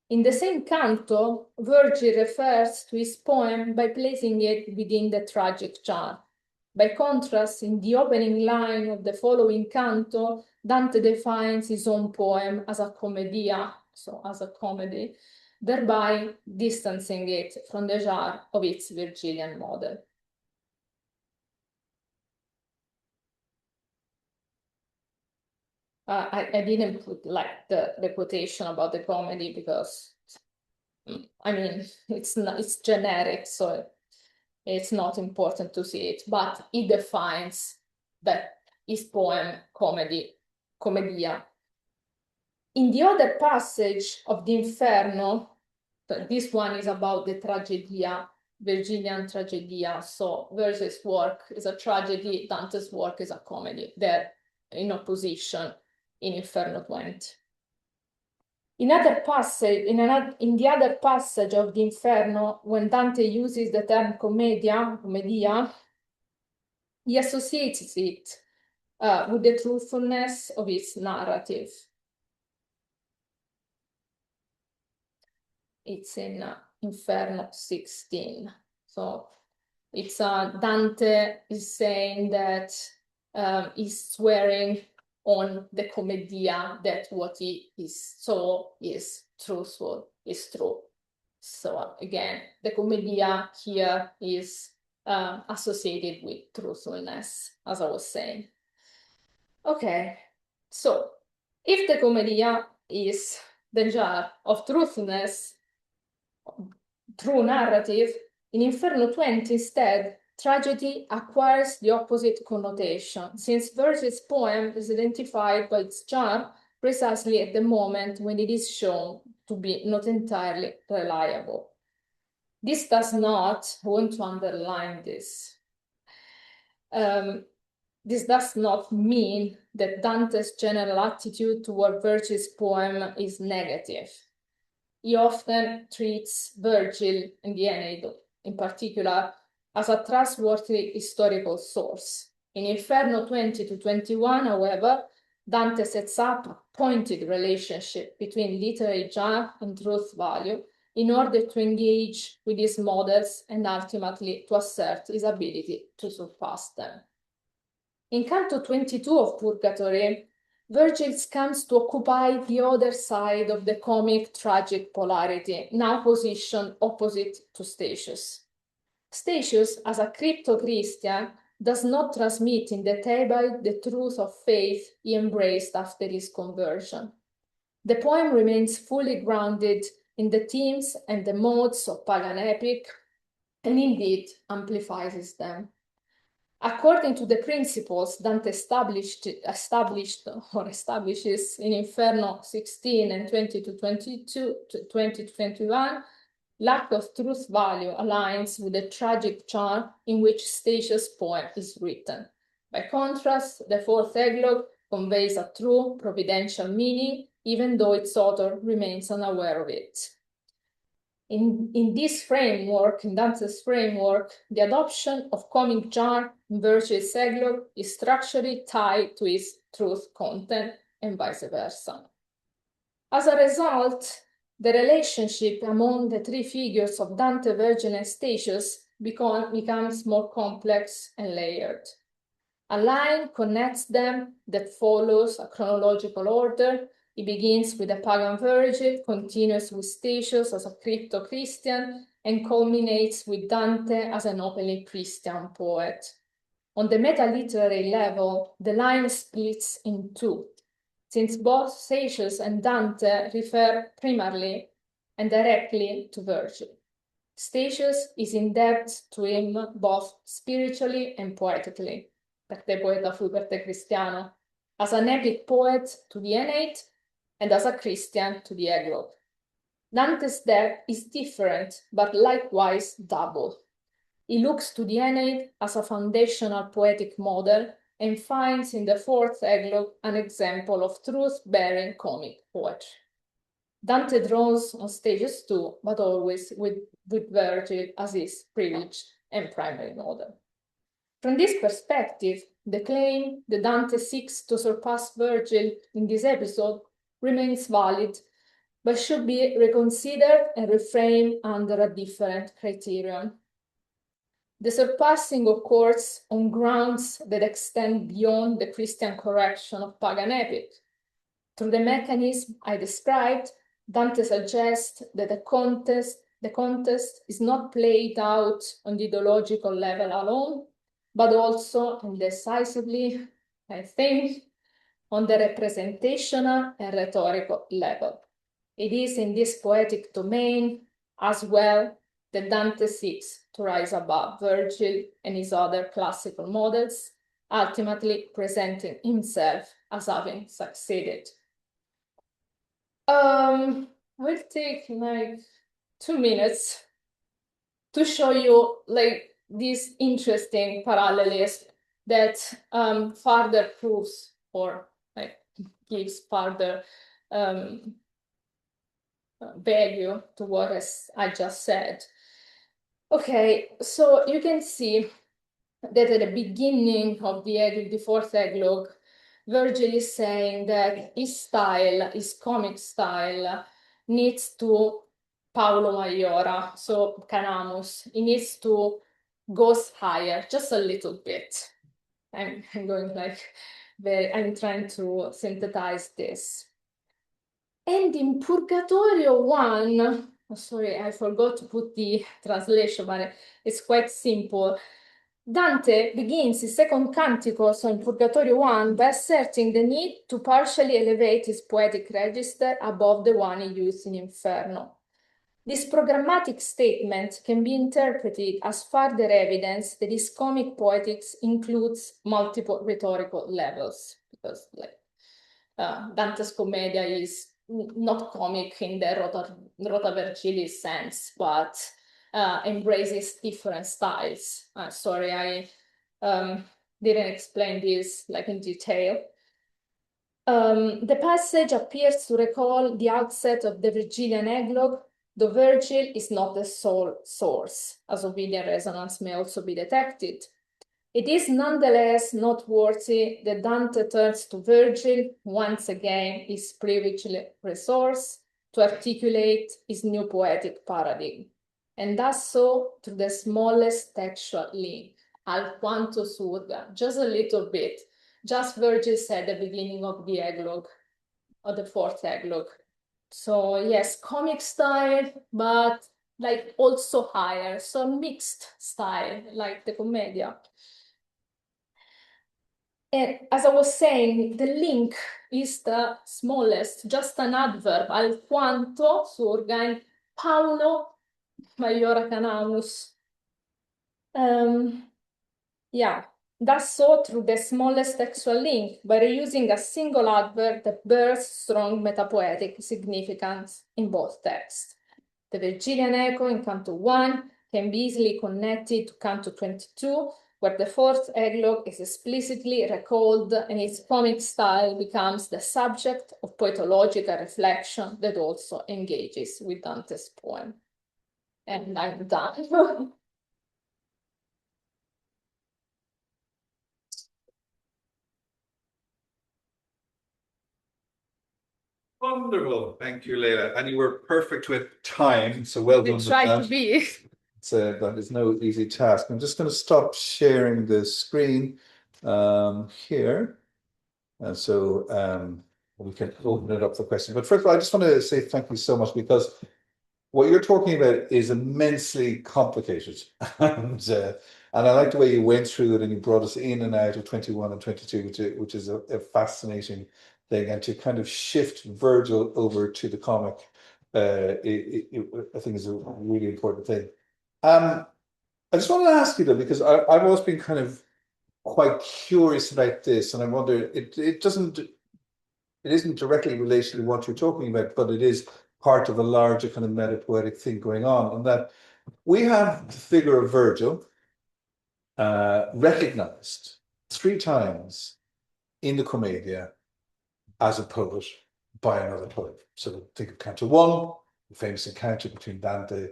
In the same canto, Virgil refers to his poem by placing it within the tragic genre. By contrast, in the opening line of the following canto, Dante defines his own poem as a commedia, so as a comedy, thereby distancing it from the genre of its Virgilian model. I didn't put like the quotation about the comedy because I mean it's generic, so it's not important to see it, but it defines that his poem commedia. In the other passage of the Inferno, this one is about the tragedia, Virgilian tragedia. So Virgil's work is a tragedy, Dante's work is a comedy. They're in opposition in Inferno 20. In the other passage of the Inferno, when Dante uses the term commedia, he associates it with the truthfulness of its narrative. It's in Inferno 16. So it's Dante is saying that he's swearing on the commedia that what he saw is truthful, is true. So again, the commedia here is associated with truthfulness, as I was saying. Okay, so if the commedia is the genre of truthfulness, true narrative, in Inferno 20 instead, tragedy acquires the opposite connotation, since Virgil's poem is identified by its genre precisely at the moment when it is shown to be not entirely reliable. This does not, I want to underline this, this does not mean that Dante's general attitude toward Virgil's poem is negative. He often treats Virgil and the Aeneid, in particular, as a trustworthy historical source. In Inferno 20 to 21, however, Dante sets up a pointed relationship between literary genre and truth value in order to engage with these models and ultimately to assert his ability to surpass them. In Canto 22 of Purgatory, Virgil comes to occupy the other side of the comic tragic polarity, now positioned opposite to Statius. Statius, as a crypto-Christian, does not transmit in detail the truth of faith he embraced after his conversion. The poem remains fully grounded in the themes and the modes of pagan epic, and indeed amplifies them. According to the principles Dante establishes in Inferno 16 and 20 to 22 to 20 to 21, lack of truth value aligns with the tragic charm in which Statius' poem is written. By contrast, the fourth eglogue conveys a true providential meaning, even though its author remains unaware of it. In this framework, in Dante's framework, the adoption of comic charm in Virgil's eglogue is structurally tied to its truth content and vice versa. As a result, the relationship among the three figures of Dante, Virgil, and Statius becomes more complex and layered. A line connects them that follows a chronological order. It begins with a pagan Virgil, continues with Statius as a crypto-Christian, and culminates with Dante as an openly Christian poet. On the meta-literary level, the line splits in two, since both Statius and Dante refer primarily and directly to Virgil. Statius is in debt to him both spiritually and poetically, per te poeta fui, per te cristiano, as an epic poet to the Aeneid and as a Christian to the eglogue. Dante's debt is different, but likewise double. He looks to the Aeneid as a foundational poetic model and finds in the fourth eglogue an example of truth-bearing comic poetry. Dante draws on Statius too, but always with Virgil as his privileged and primary model. From this perspective, the claim that Dante seeks to surpass Virgil in this episode remains valid, but should be reconsidered and reframed under a different criterion. The surpassing occurs on grounds that extend beyond the Christian correction of pagan epic. Through the mechanism I described, Dante suggests that the contest is not played out on the ideological level alone, but also and decisively, I think, on the representational and rhetorical level. It is in this poetic domain as well that Dante seeks to rise above Virgil and his other classical models, ultimately presenting himself as having succeeded. I will take like 2 minutes to show you like this interesting parallelism that further proves or like gives further value to what I just said. Okay, so you can see that at the beginning of the fourth eglogue, Virgil is saying that his style, his comic style, needs to Paulo Maiora, so Canamus, he needs to go higher, just a little bit. I'm going like I'm trying to synthesize this. And in Purgatorio 1, sorry, I forgot to put the translation, but it's quite simple. Dante begins his second canticle, so in Purgatorio 1, by asserting the need to partially elevate his poetic register above the one he used in Inferno. This programmatic statement can be interpreted as further evidence that his comic poetics includes multiple rhetorical levels, because like Dante's Commedia is not comic in the Rota Virgilis sense, but embraces different styles. Sorry, I didn't explain this like in detail. The passage appears to recall the outset of the Virgilian eglogue, though Virgil is not the sole source, as Ovidian resonance may also be detected. It is nonetheless noteworthy that Dante turns to Virgil, once again his privileged resource, to articulate his new poetic paradigm, and does so through the smallest textual link, alquanto surga, just a little bit, just Virgil said at the beginning of the eglogue, of the fourth eglogue. So yes, comic style, but like also higher, so mixed style, like the Commedia. And as I was saying, the link is the smallest, just an adverb, alquanto surga, and Paulo Maiora Canamus. Yeah, does so through the smallest textual link by reusing a single adverb that bears strong metapoetic significance in both texts. The Virgilian echo in Canto 1 can be easily connected to Canto 22, where the fourth eglogue is explicitly recalled and its comic style becomes the subject of poetological reflection that also engages with Dante's poem. And I'm done. Wonderful. Thank you, Leyla. And you were perfect with time, so well done We with try that. to be. That is no easy task. I'm just going to stop sharing the screen here. And so we can open it up for questions. But first of all, I just want to say thank you so much, because what you're talking about is immensely complicated. And I like the way you went through it and you brought us in and out of 21 and 22, which is a fascinating thing. And to kind of shift Virgil over to the comic, I think is a really important thing. I just want to ask you though, because I've always been kind of quite curious about this, and I wonder, it isn't directly related to what you're talking about, but it is part of a larger kind of metapoetic thing going on, and that we have the figure of Virgil recognized 3 times in the Commedia as a poet by another poet. So think of Canto 1, the famous encounter between Dante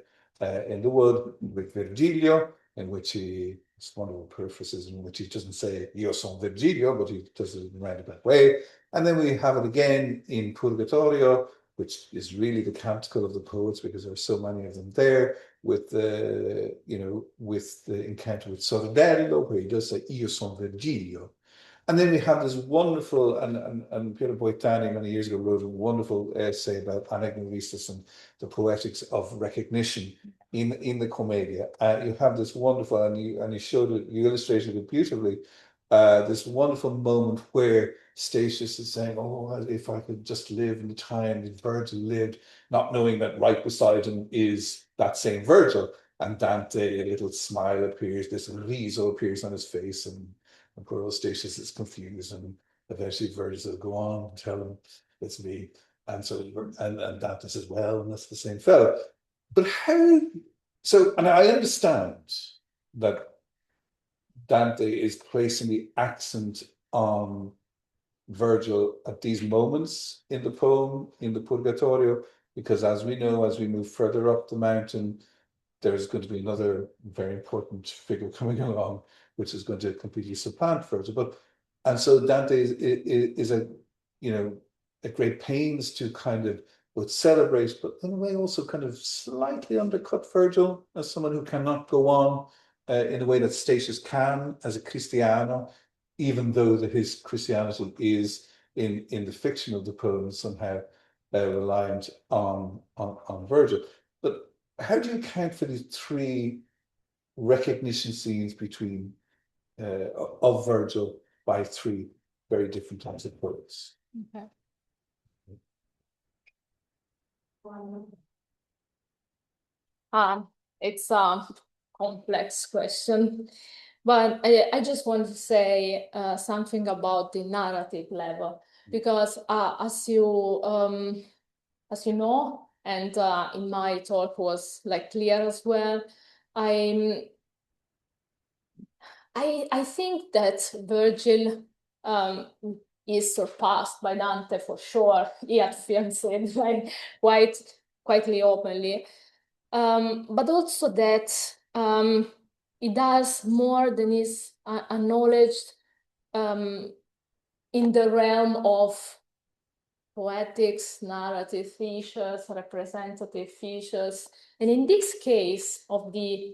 in the wood with Virgilio, in which it's one of the prefaces in which he doesn't say Io son Virgilio, but he does it in a roundabout way. And then we have it again in Purgatorio, which is really the canticle of the poets, because there are so many of them there, with the encounter with Sordello, where he does say Io son Virgilio. And then we have this wonderful, and Piero Boitani many years ago wrote a wonderful essay about anagnoristus and the poetics of recognition in the Commedia. You have this wonderful, and you showed it, you illustrated it beautifully, this wonderful moment where Statius is saying, oh, if I could just live in the time that Virgil lived, not knowing that right beside him is that same Virgil. And Dante, a little smile appears, this riso appears on his face, and poor old Statius is confused, and eventually Virgil says, go on, tell him it's me. And so, and Dante says, well, and that's the same fellow. But and I understand that Dante is placing the accent on Virgil at these moments in the poem, in the Purgatorio, because as we know, as we move further up the mountain, there's going to be another very important figure coming along, which is going to completely supplant Virgil. And so Dante is at great pains to kind of both celebrate, but in a way also kind of slightly undercut Virgil as someone who cannot go on in a way that Statius can as a cristiano, even though his Christianity is in the fiction of the poem somehow reliant on Virgil. But how do you account for these 3 recognition scenes between of Virgil by 3 very different types of poets? Okay. It's a complex question, but I just want to say something about the narrative level, because as you know, and in my talk was clear as well, I think that Virgil is surpassed by Dante for sure. He affirms it quietly openly, but also that he does more than is acknowledged in the realm of poetics, narrative features, representative features, and in this case of the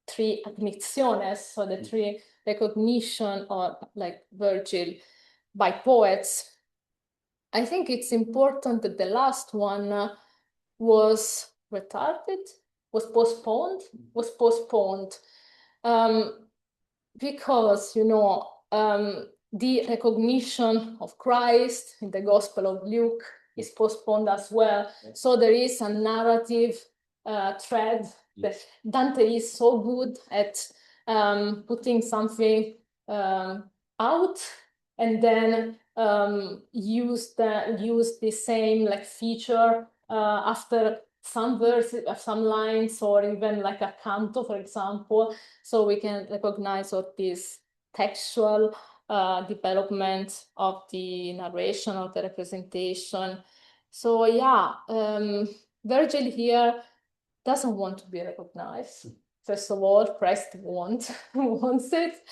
3 admixiones, so the 3 recognition of Virgil by poets, I think it's important that the last one was retarded, was postponed, because the recognition of Christ in the Gospel of Luke is postponed as well. So there is a narrative thread that Dante is so good at putting something out, and then use the same like feature after some verses, some lines, or even like a canto, for example, so we can recognize all this textual development of the narration, of the representation. So yeah, Virgil here doesn't want to be recognized. First of all, Christ wants it.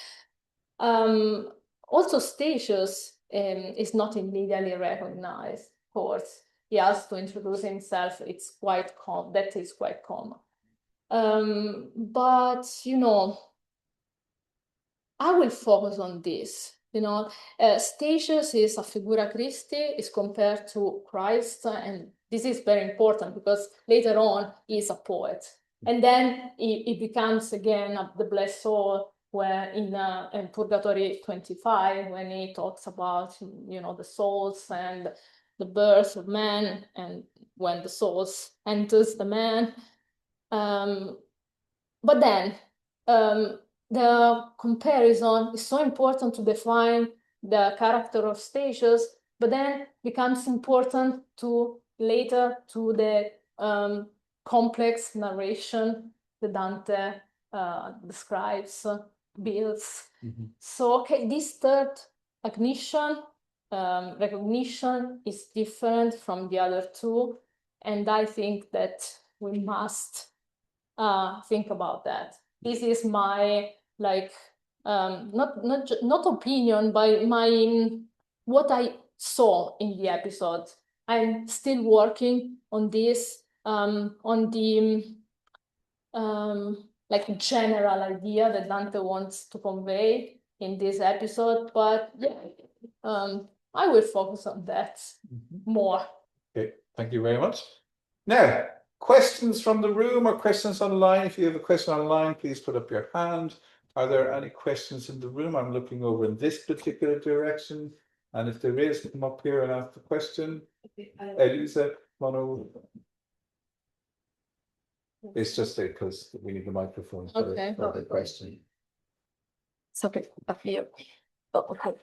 Also, Statius is not immediately recognized, of course. He has to introduce himself. It's quite common. That is quite common. But, you know, I will focus on this. You know, Statius is a figura Christi, is compared to Christ, and this is very important because later on he's a poet. And then he becomes again the blessed soul, where in Purgatory 25, when he talks about, you know, the souls and the birth of man, and when the souls enters the man. But then the comparison is so important to define the character of Statius, but then becomes important to later to the complex narration that Dante describes, builds. So, okay, this third recognition is different from the other two, and I think that we must think about that. This is my not opinion, but my what I saw in the episode. I'm still working on this, on the like general idea that Dante wants to convey in this episode, but yeah, I will focus on that more. Okay, thank you very much. Now, questions from the room or questions online? If you have a question online, please put up your hand. Are there any questions in the room? I'm looking over in this particular direction, and if there is, come up here and ask the question. Elisa, Mono. It's just because we need the microphone for the question. Sorry, up here. Oh, okay.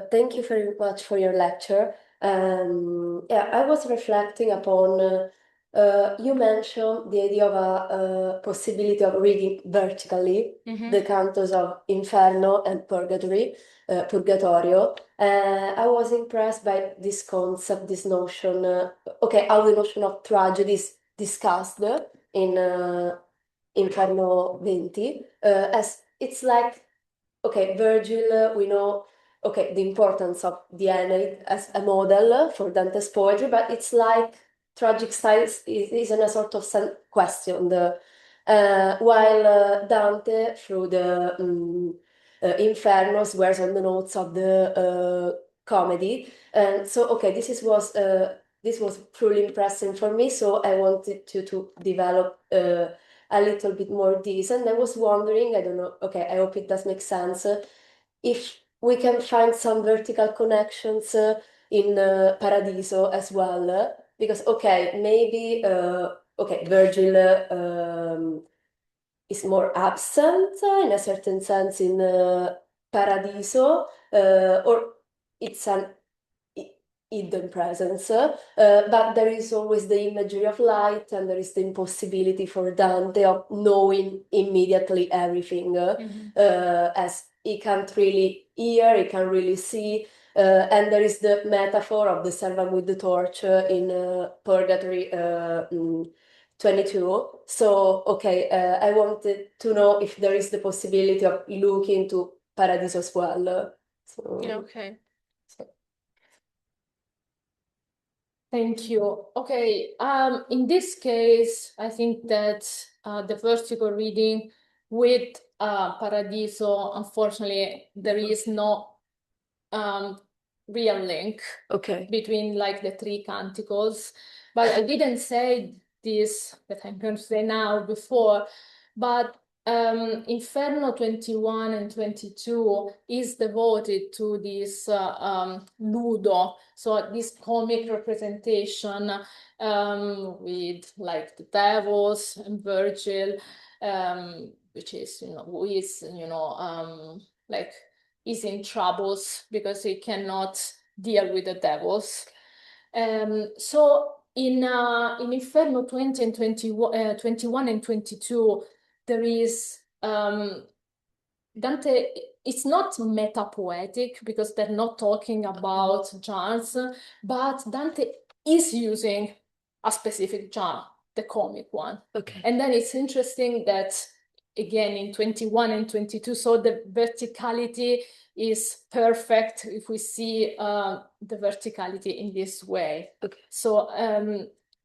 Thank you very much for your lecture. Yeah, I was reflecting upon you mentioned the idea of a possibility of reading vertically the cantos of Inferno and Purgatory, Purgatorio. I was impressed by this concept, this notion, how the notion of tragedy is discussed in Inferno 20, as it's like, Virgil, we know, the importance of the Aeneid as a model for Dante's poetry, but it's like tragic style is in a sort of question. While Dante, through the Infernos, wears on the notes of the comedy. And so, this was truly impressive for me, so I wanted to develop a little bit more this, and I was wondering, I don't know, I hope it does make sense, if we can find some vertical connections in Paradiso as well, because maybe Virgil is more absent in a certain sense in Paradiso, or it's an hidden presence, but there is always the imagery of light, and there is the impossibility for Dante of knowing immediately everything, as he can't really hear, he can't really see, and there is the metaphor of the servant with the torch in Purgatory 22. So, I wanted to know if there is the possibility of looking to Paradiso as well. So, Yeah, okay. Thank you. In this case, I think that the vertical reading with Paradiso, unfortunately, there is no real link between like the three canticles. But I didn't say this that I'm going to say now before, but Inferno 21 and 22 is devoted to this Ludo, so this comic representation with like the devils and Virgil, which is, who is, like is in troubles because he cannot deal with the devils. So in Inferno 20 and 21 and 22, there is Dante. It's not meta-poetic because they're not talking about genres, but Dante is using a specific genre, the comic one. Okay. And then it's interesting that, again, in 21 and 22, so the verticality is perfect if we see the verticality in this way. Okay. So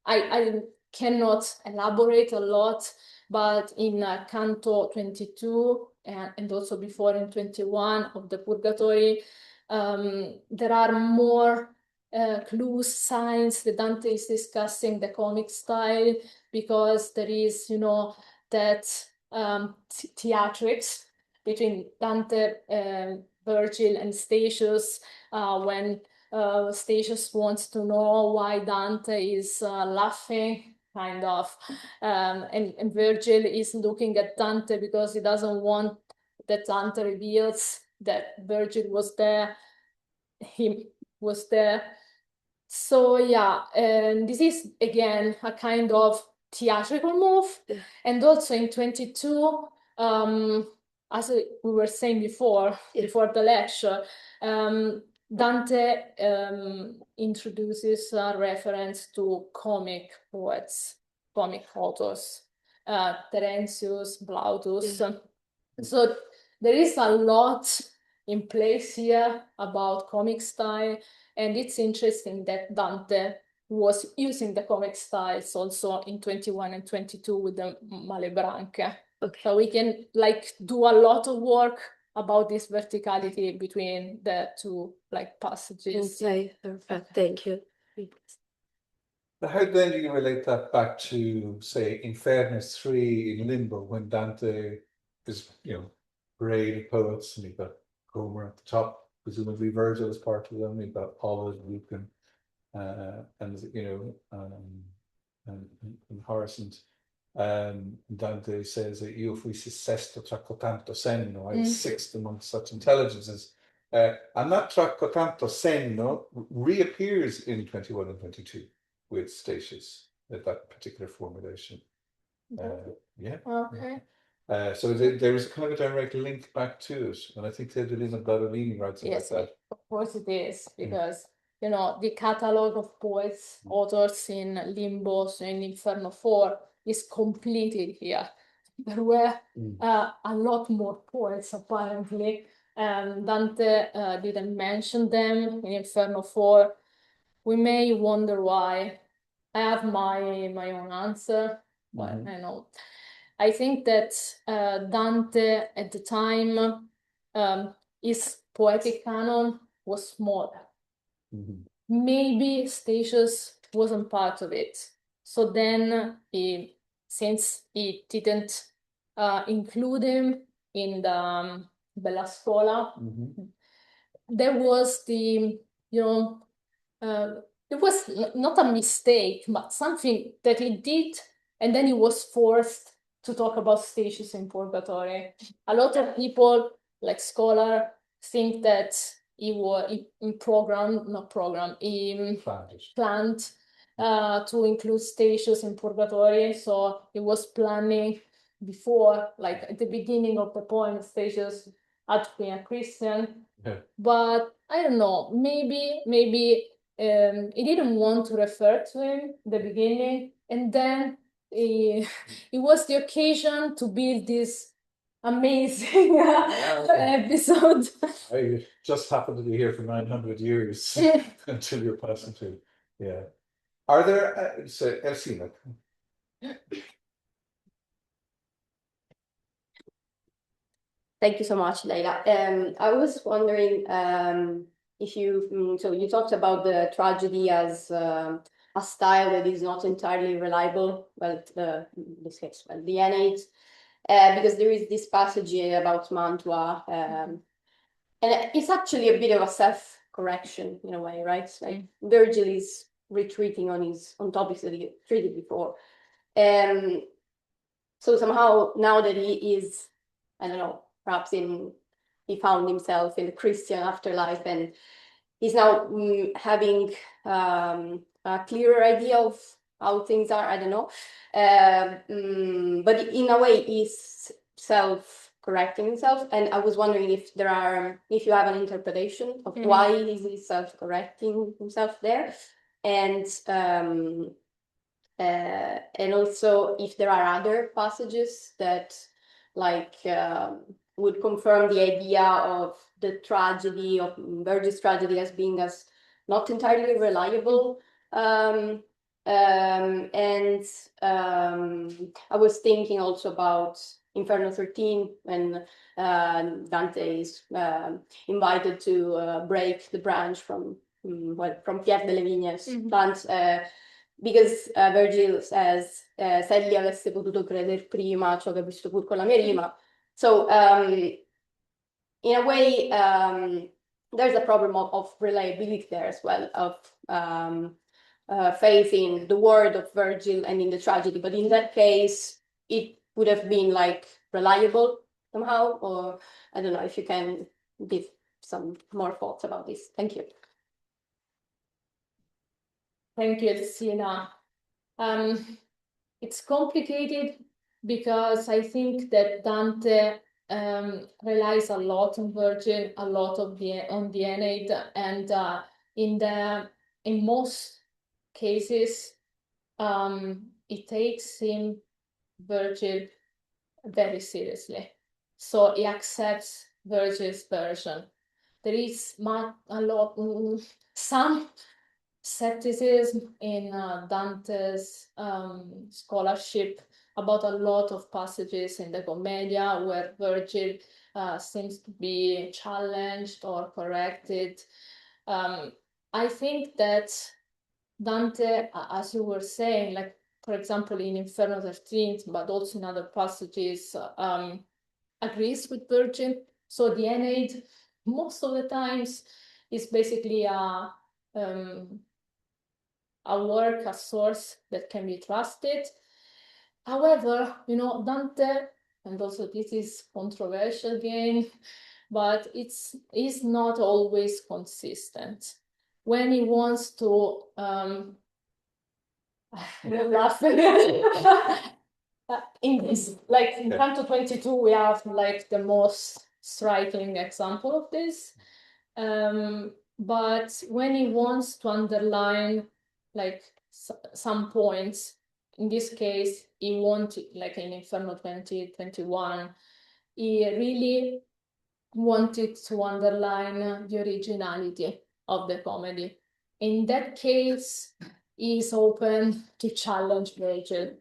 I cannot elaborate a lot, but in Canto 22 and also before in 21 of the Purgatory, there are more clues, signs that Dante is discussing the comic style, because there is, that theatrics between Dante, Virgil, and Statius, when Statius wants to know why Dante is laughing, kind of, and Virgil is looking at Dante because he doesn't want that Dante reveals that Virgil was there, he was there. So yeah, and this is again a kind of theatrical move. And also in 22, as we were saying before the lecture, Dante introduces a reference to comic poets, comic authors, Terentius, Plautus. So there is a lot in place here about comic style, and it's interesting that Dante was using the comic styles also in 21 and 22 with the Malebranche. Okay. So we can do a lot of work about this verticality between the two passages. Okay, perfect. Thank you. But how then do you relate that back to, say, Infernus 3 in Limbo, when Dante is, parade of poets, and you've got Homer at the top, presumably Virgil is part of them, you've got Ovid, Lucan, and Horace, and Dante says that io fuissi sesto tra cotanto senno, I was sixth among such intelligences. And that tra cotanto senno reappears in 21 and 22 with Statius, at that particular formulation. Yeah. Okay. So there is kind of a direct link back to it, and I think that it is a Baudelaire writes about Yes, that. of course it is, because the catalog of poets, authors in Limbo, so in Inferno 4, is completed here. There were a lot more poets, apparently. Dante didn't mention them in Inferno 4. We may wonder why. I have my own answer, but I know. I think that Dante at the time, his poetic canon was smaller. Maybe Statius wasn't part of it. So then, since he didn't include him in the Bella Scuola, there was the, it was not a mistake, but something that he did, and then he was forced to talk about Statius in Purgatory. A lot of people, like scholars, think that he planned to include Statius in Purgatory, so he was planning before, at the beginning of the poem, Statius had to be a Christian. But I don't know, maybe he didn't want to refer to him in the beginning, and then it was the occasion to build this amazing episode. I just happened to be here for 900 years until you're passing through. Yeah. Are there, Elsina? Thank you so much, Leyla. I was wondering if so you talked about the tragedy as a style that is not entirely reliable, well, in this case, well, the Aeneid, because there is this passage about Mantua, and it's actually a bit of a self-correction in a way, right? Like Virgil is retreating on topics that he treated before. So somehow now that he is, I don't know, perhaps in he found himself in the Christian afterlife, and he's now having a clearer idea of how things are. I don't know, but in a way, he's self-correcting himself. And I was wondering if you have an interpretation of why is he self-correcting himself there, and also if there are other passages that would confirm the idea of the tragedy of Virgil's tragedy as being as not entirely reliable. And I was thinking also about Inferno 13 when Dante is invited to break the branch from Pierre delle Vigne's plant, because Virgil says se egli avesse potuto credere prima ciò che ho visto pur con la mia rima. So in a way, there's a problem of reliability there as well, of faith in the word of Virgil and in the tragedy. But in that case, it would have been reliable somehow, or I don't know if you can give some more thoughts about this. Thank you. Thank you, Sina. It's complicated because I think that Dante relies a lot on Virgil, a lot on the Aeneid, and in most cases, it takes Virgil very seriously. So he accepts Virgil's version. There is some skepticism in Dante's scholarship about a lot of passages in the Commedia where Virgil seems to be challenged or corrected. I think that Dante, as you were saying, for example, in Inferno 13, but also in other passages, agrees with Virgil. So the Aeneid, most of the times, is basically a work, a source that can be trusted. However, Dante, and also this is controversial again, but it's not always consistent. When he wants to in this, in Canto 22, we have the most striking example of this. But when he wants to underline some points, in this case, he wanted, in Inferno 2021, he really wanted to underline the originality of the comedy. In that case, he is open to challenge Virgil.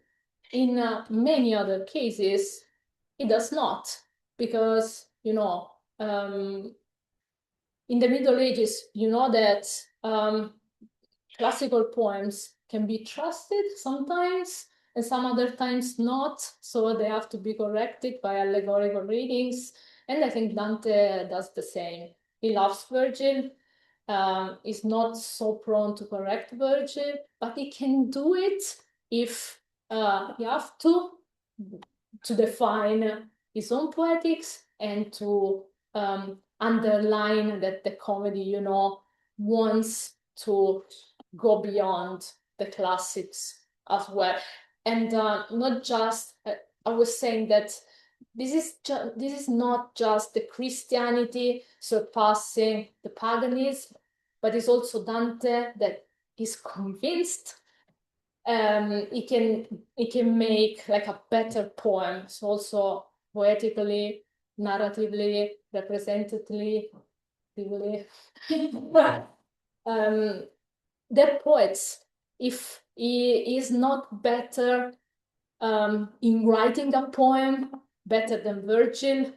In many other cases, he does not, because, in the Middle Ages, that classical poems can be trusted sometimes, and some other times not, so they have to be corrected by allegorical readings. And I think Dante does the same. He loves Virgil, is not so prone to correct Virgil, but he can do it if you have to define his own poetics and to underline that the comedy, wants to go beyond the classics as well. And not just, I was saying that this is not just the Christianity surpassing the paganism, but it's also Dante that is convinced he can make a better poem. So also poetically, narratively, representatively. They're poets. If he is not better in writing a poem better than Virgil,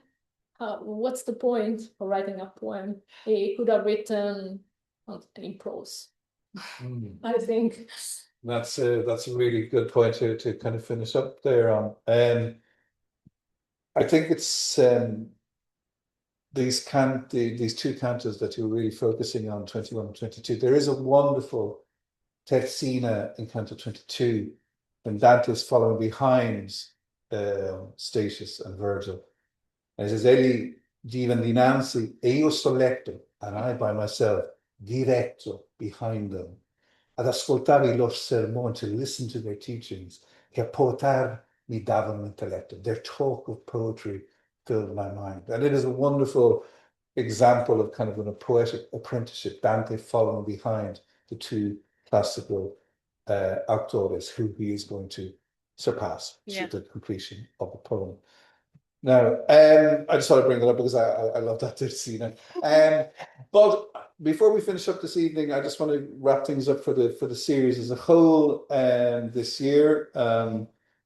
what's the point of writing a poem? He could have written in prose. I think that's a really good point to kind of finish up there on. I think it's these two cantos that you're really focusing on, 21 and 22. There is a wonderful terzina in Canto 22 when Dante is following behind Statius and Virgil. And it says, Egli Divan dinanzi e io sto letto, and I by myself, diretto behind them, ad ascoltare i loro sermoni, to listen to their teachings, che a poetar mi davano intelletto. Their talk of poetry filled my mind. And it is a wonderful example of kind of a poetic apprenticeship, Dante following behind the two classical authors who he is going to surpass to the completion of the poem. Now, I just thought I'd bring it up because I love that scene. But before we finish up this evening, I just want to wrap things up for the series as a whole this year.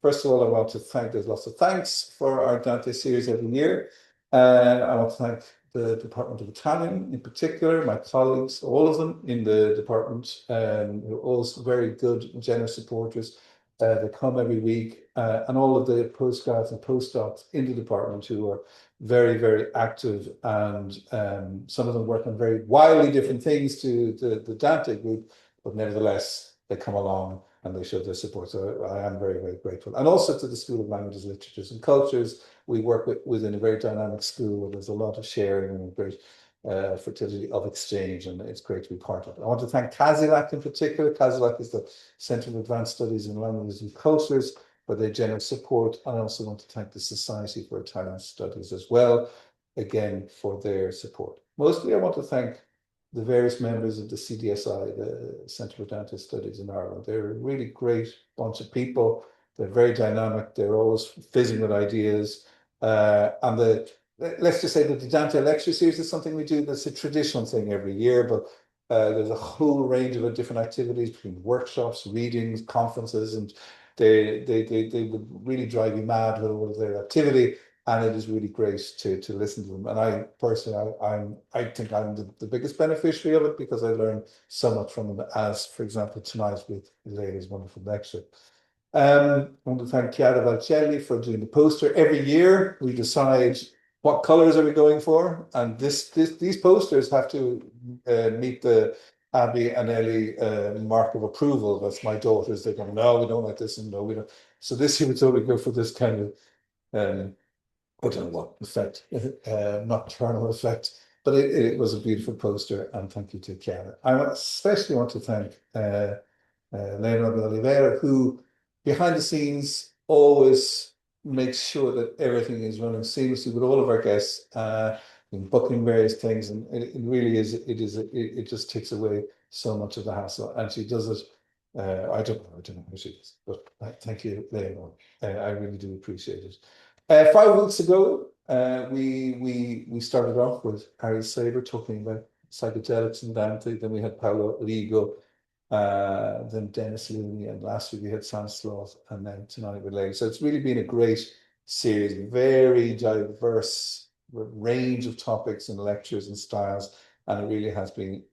First of all, I want to thank, there's lots of thanks for our Dante series every year. I want to thank the Department of Italian in particular, my colleagues, all of them in the department, who are also very good, generous supporters. They come every week, and all of the postgrads and postdocs in the department who are very, very active, and some of them work on very wildly different things to the Dante group, but nevertheless, they come along and they show their support. So I am very, very grateful. And also to the School of Languages, Literatures and Cultures. We work within a very dynamic school where there's a lot of sharing and great fertility of exchange, and it's great to be part of it. I want to thank CASILAC in particular. CASILAC is the Centre of Advanced Studies in Languages and Cultures for their generous support. I also want to thank the Society for Italian Studies as well, again, for their support. Mostly I want to thank the various members of the CDSI, the Centre for Dante Studies in Ireland. They're a really great bunch of people. They're very dynamic. They're always fizzing with ideas. And let's just say that the Dante lecture series is something we do that's a traditional thing every year, but there's a whole range of different activities between workshops, readings, conferences, and they would really drive you mad with all of their activity, and it is really great to listen to them. And I personally, I think I'm the biggest beneficiary of it because I learn so much from them, as for example tonight with Leyla's wonderful lecture. I want to thank Chiara Valcelli for doing the poster. Every year we decide what colors are we going for, and these posters have to meet the Abby and Ellie mark of approval. That's my daughters. They're going, no, we don't like this, and no, we don't. So this year we thought we'd go for this kind of I don't know what effect, nocturnal effect, but it was a beautiful poster, and thank you to Chiara. I especially want to thank Leyla Livraghi, who behind the scenes always makes sure that everything is running seamlessly with all of our guests, in booking various things, and it really is. It just takes away so much of the hassle, and she does it. I don't know how she does, but thank you, Leyla. I really do appreciate it. 5 weeks ago, we started off with Harry Saber talking about psychedelics and Dante. Then we had Paolo Rigo, then Dennis Looney, and last week we had Sam Sloth, and then tonight with Leyla. So it's really been a great series, very diverse range of topics and lectures and styles, and it really has been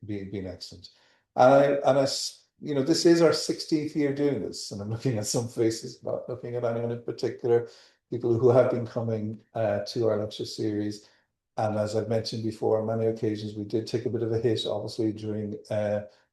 excellent. You know, this is our 16th year doing this, and I'm looking at some faces, not looking at anyone in particular, people who have been coming to our lecture series. And as I've mentioned before, on many occasions, we did take a bit of a hit, obviously, during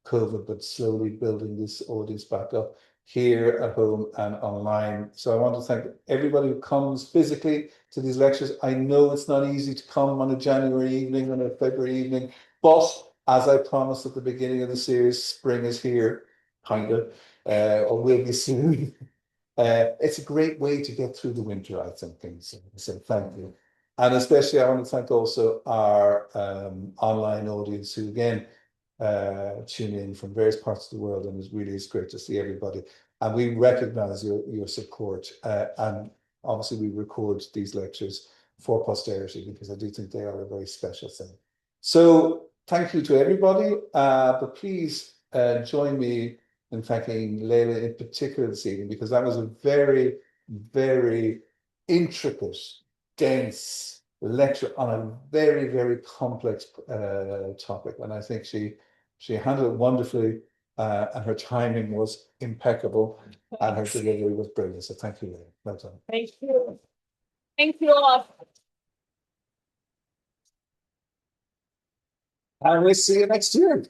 COVID, but slowly building this audience back up here at home and online. So I want to thank everybody who comes physically to these lectures. I know it's not easy to come on a January evening, on a February evening, but as I promised at the beginning of the series, spring is here, kind of, or will be soon. It's a great way to get through the winter, I think. So thank you. And especially I want to thank also our online audience who, again, tune in from various parts of the world, and it really is great to see everybody. And we recognize your support. And obviously we record these lectures for posterity because I do think they are a very special thing. So thank you to everybody, but please join me in thanking Leyla in particular this evening, because that was a very, very intricate, dense lecture on a very, very complex topic. And I think she handled it wonderfully, and her timing was impeccable, and her delivery was brilliant. So thank you, Leyla. Well done. Thank you. Thank you all. And we'll see you next year.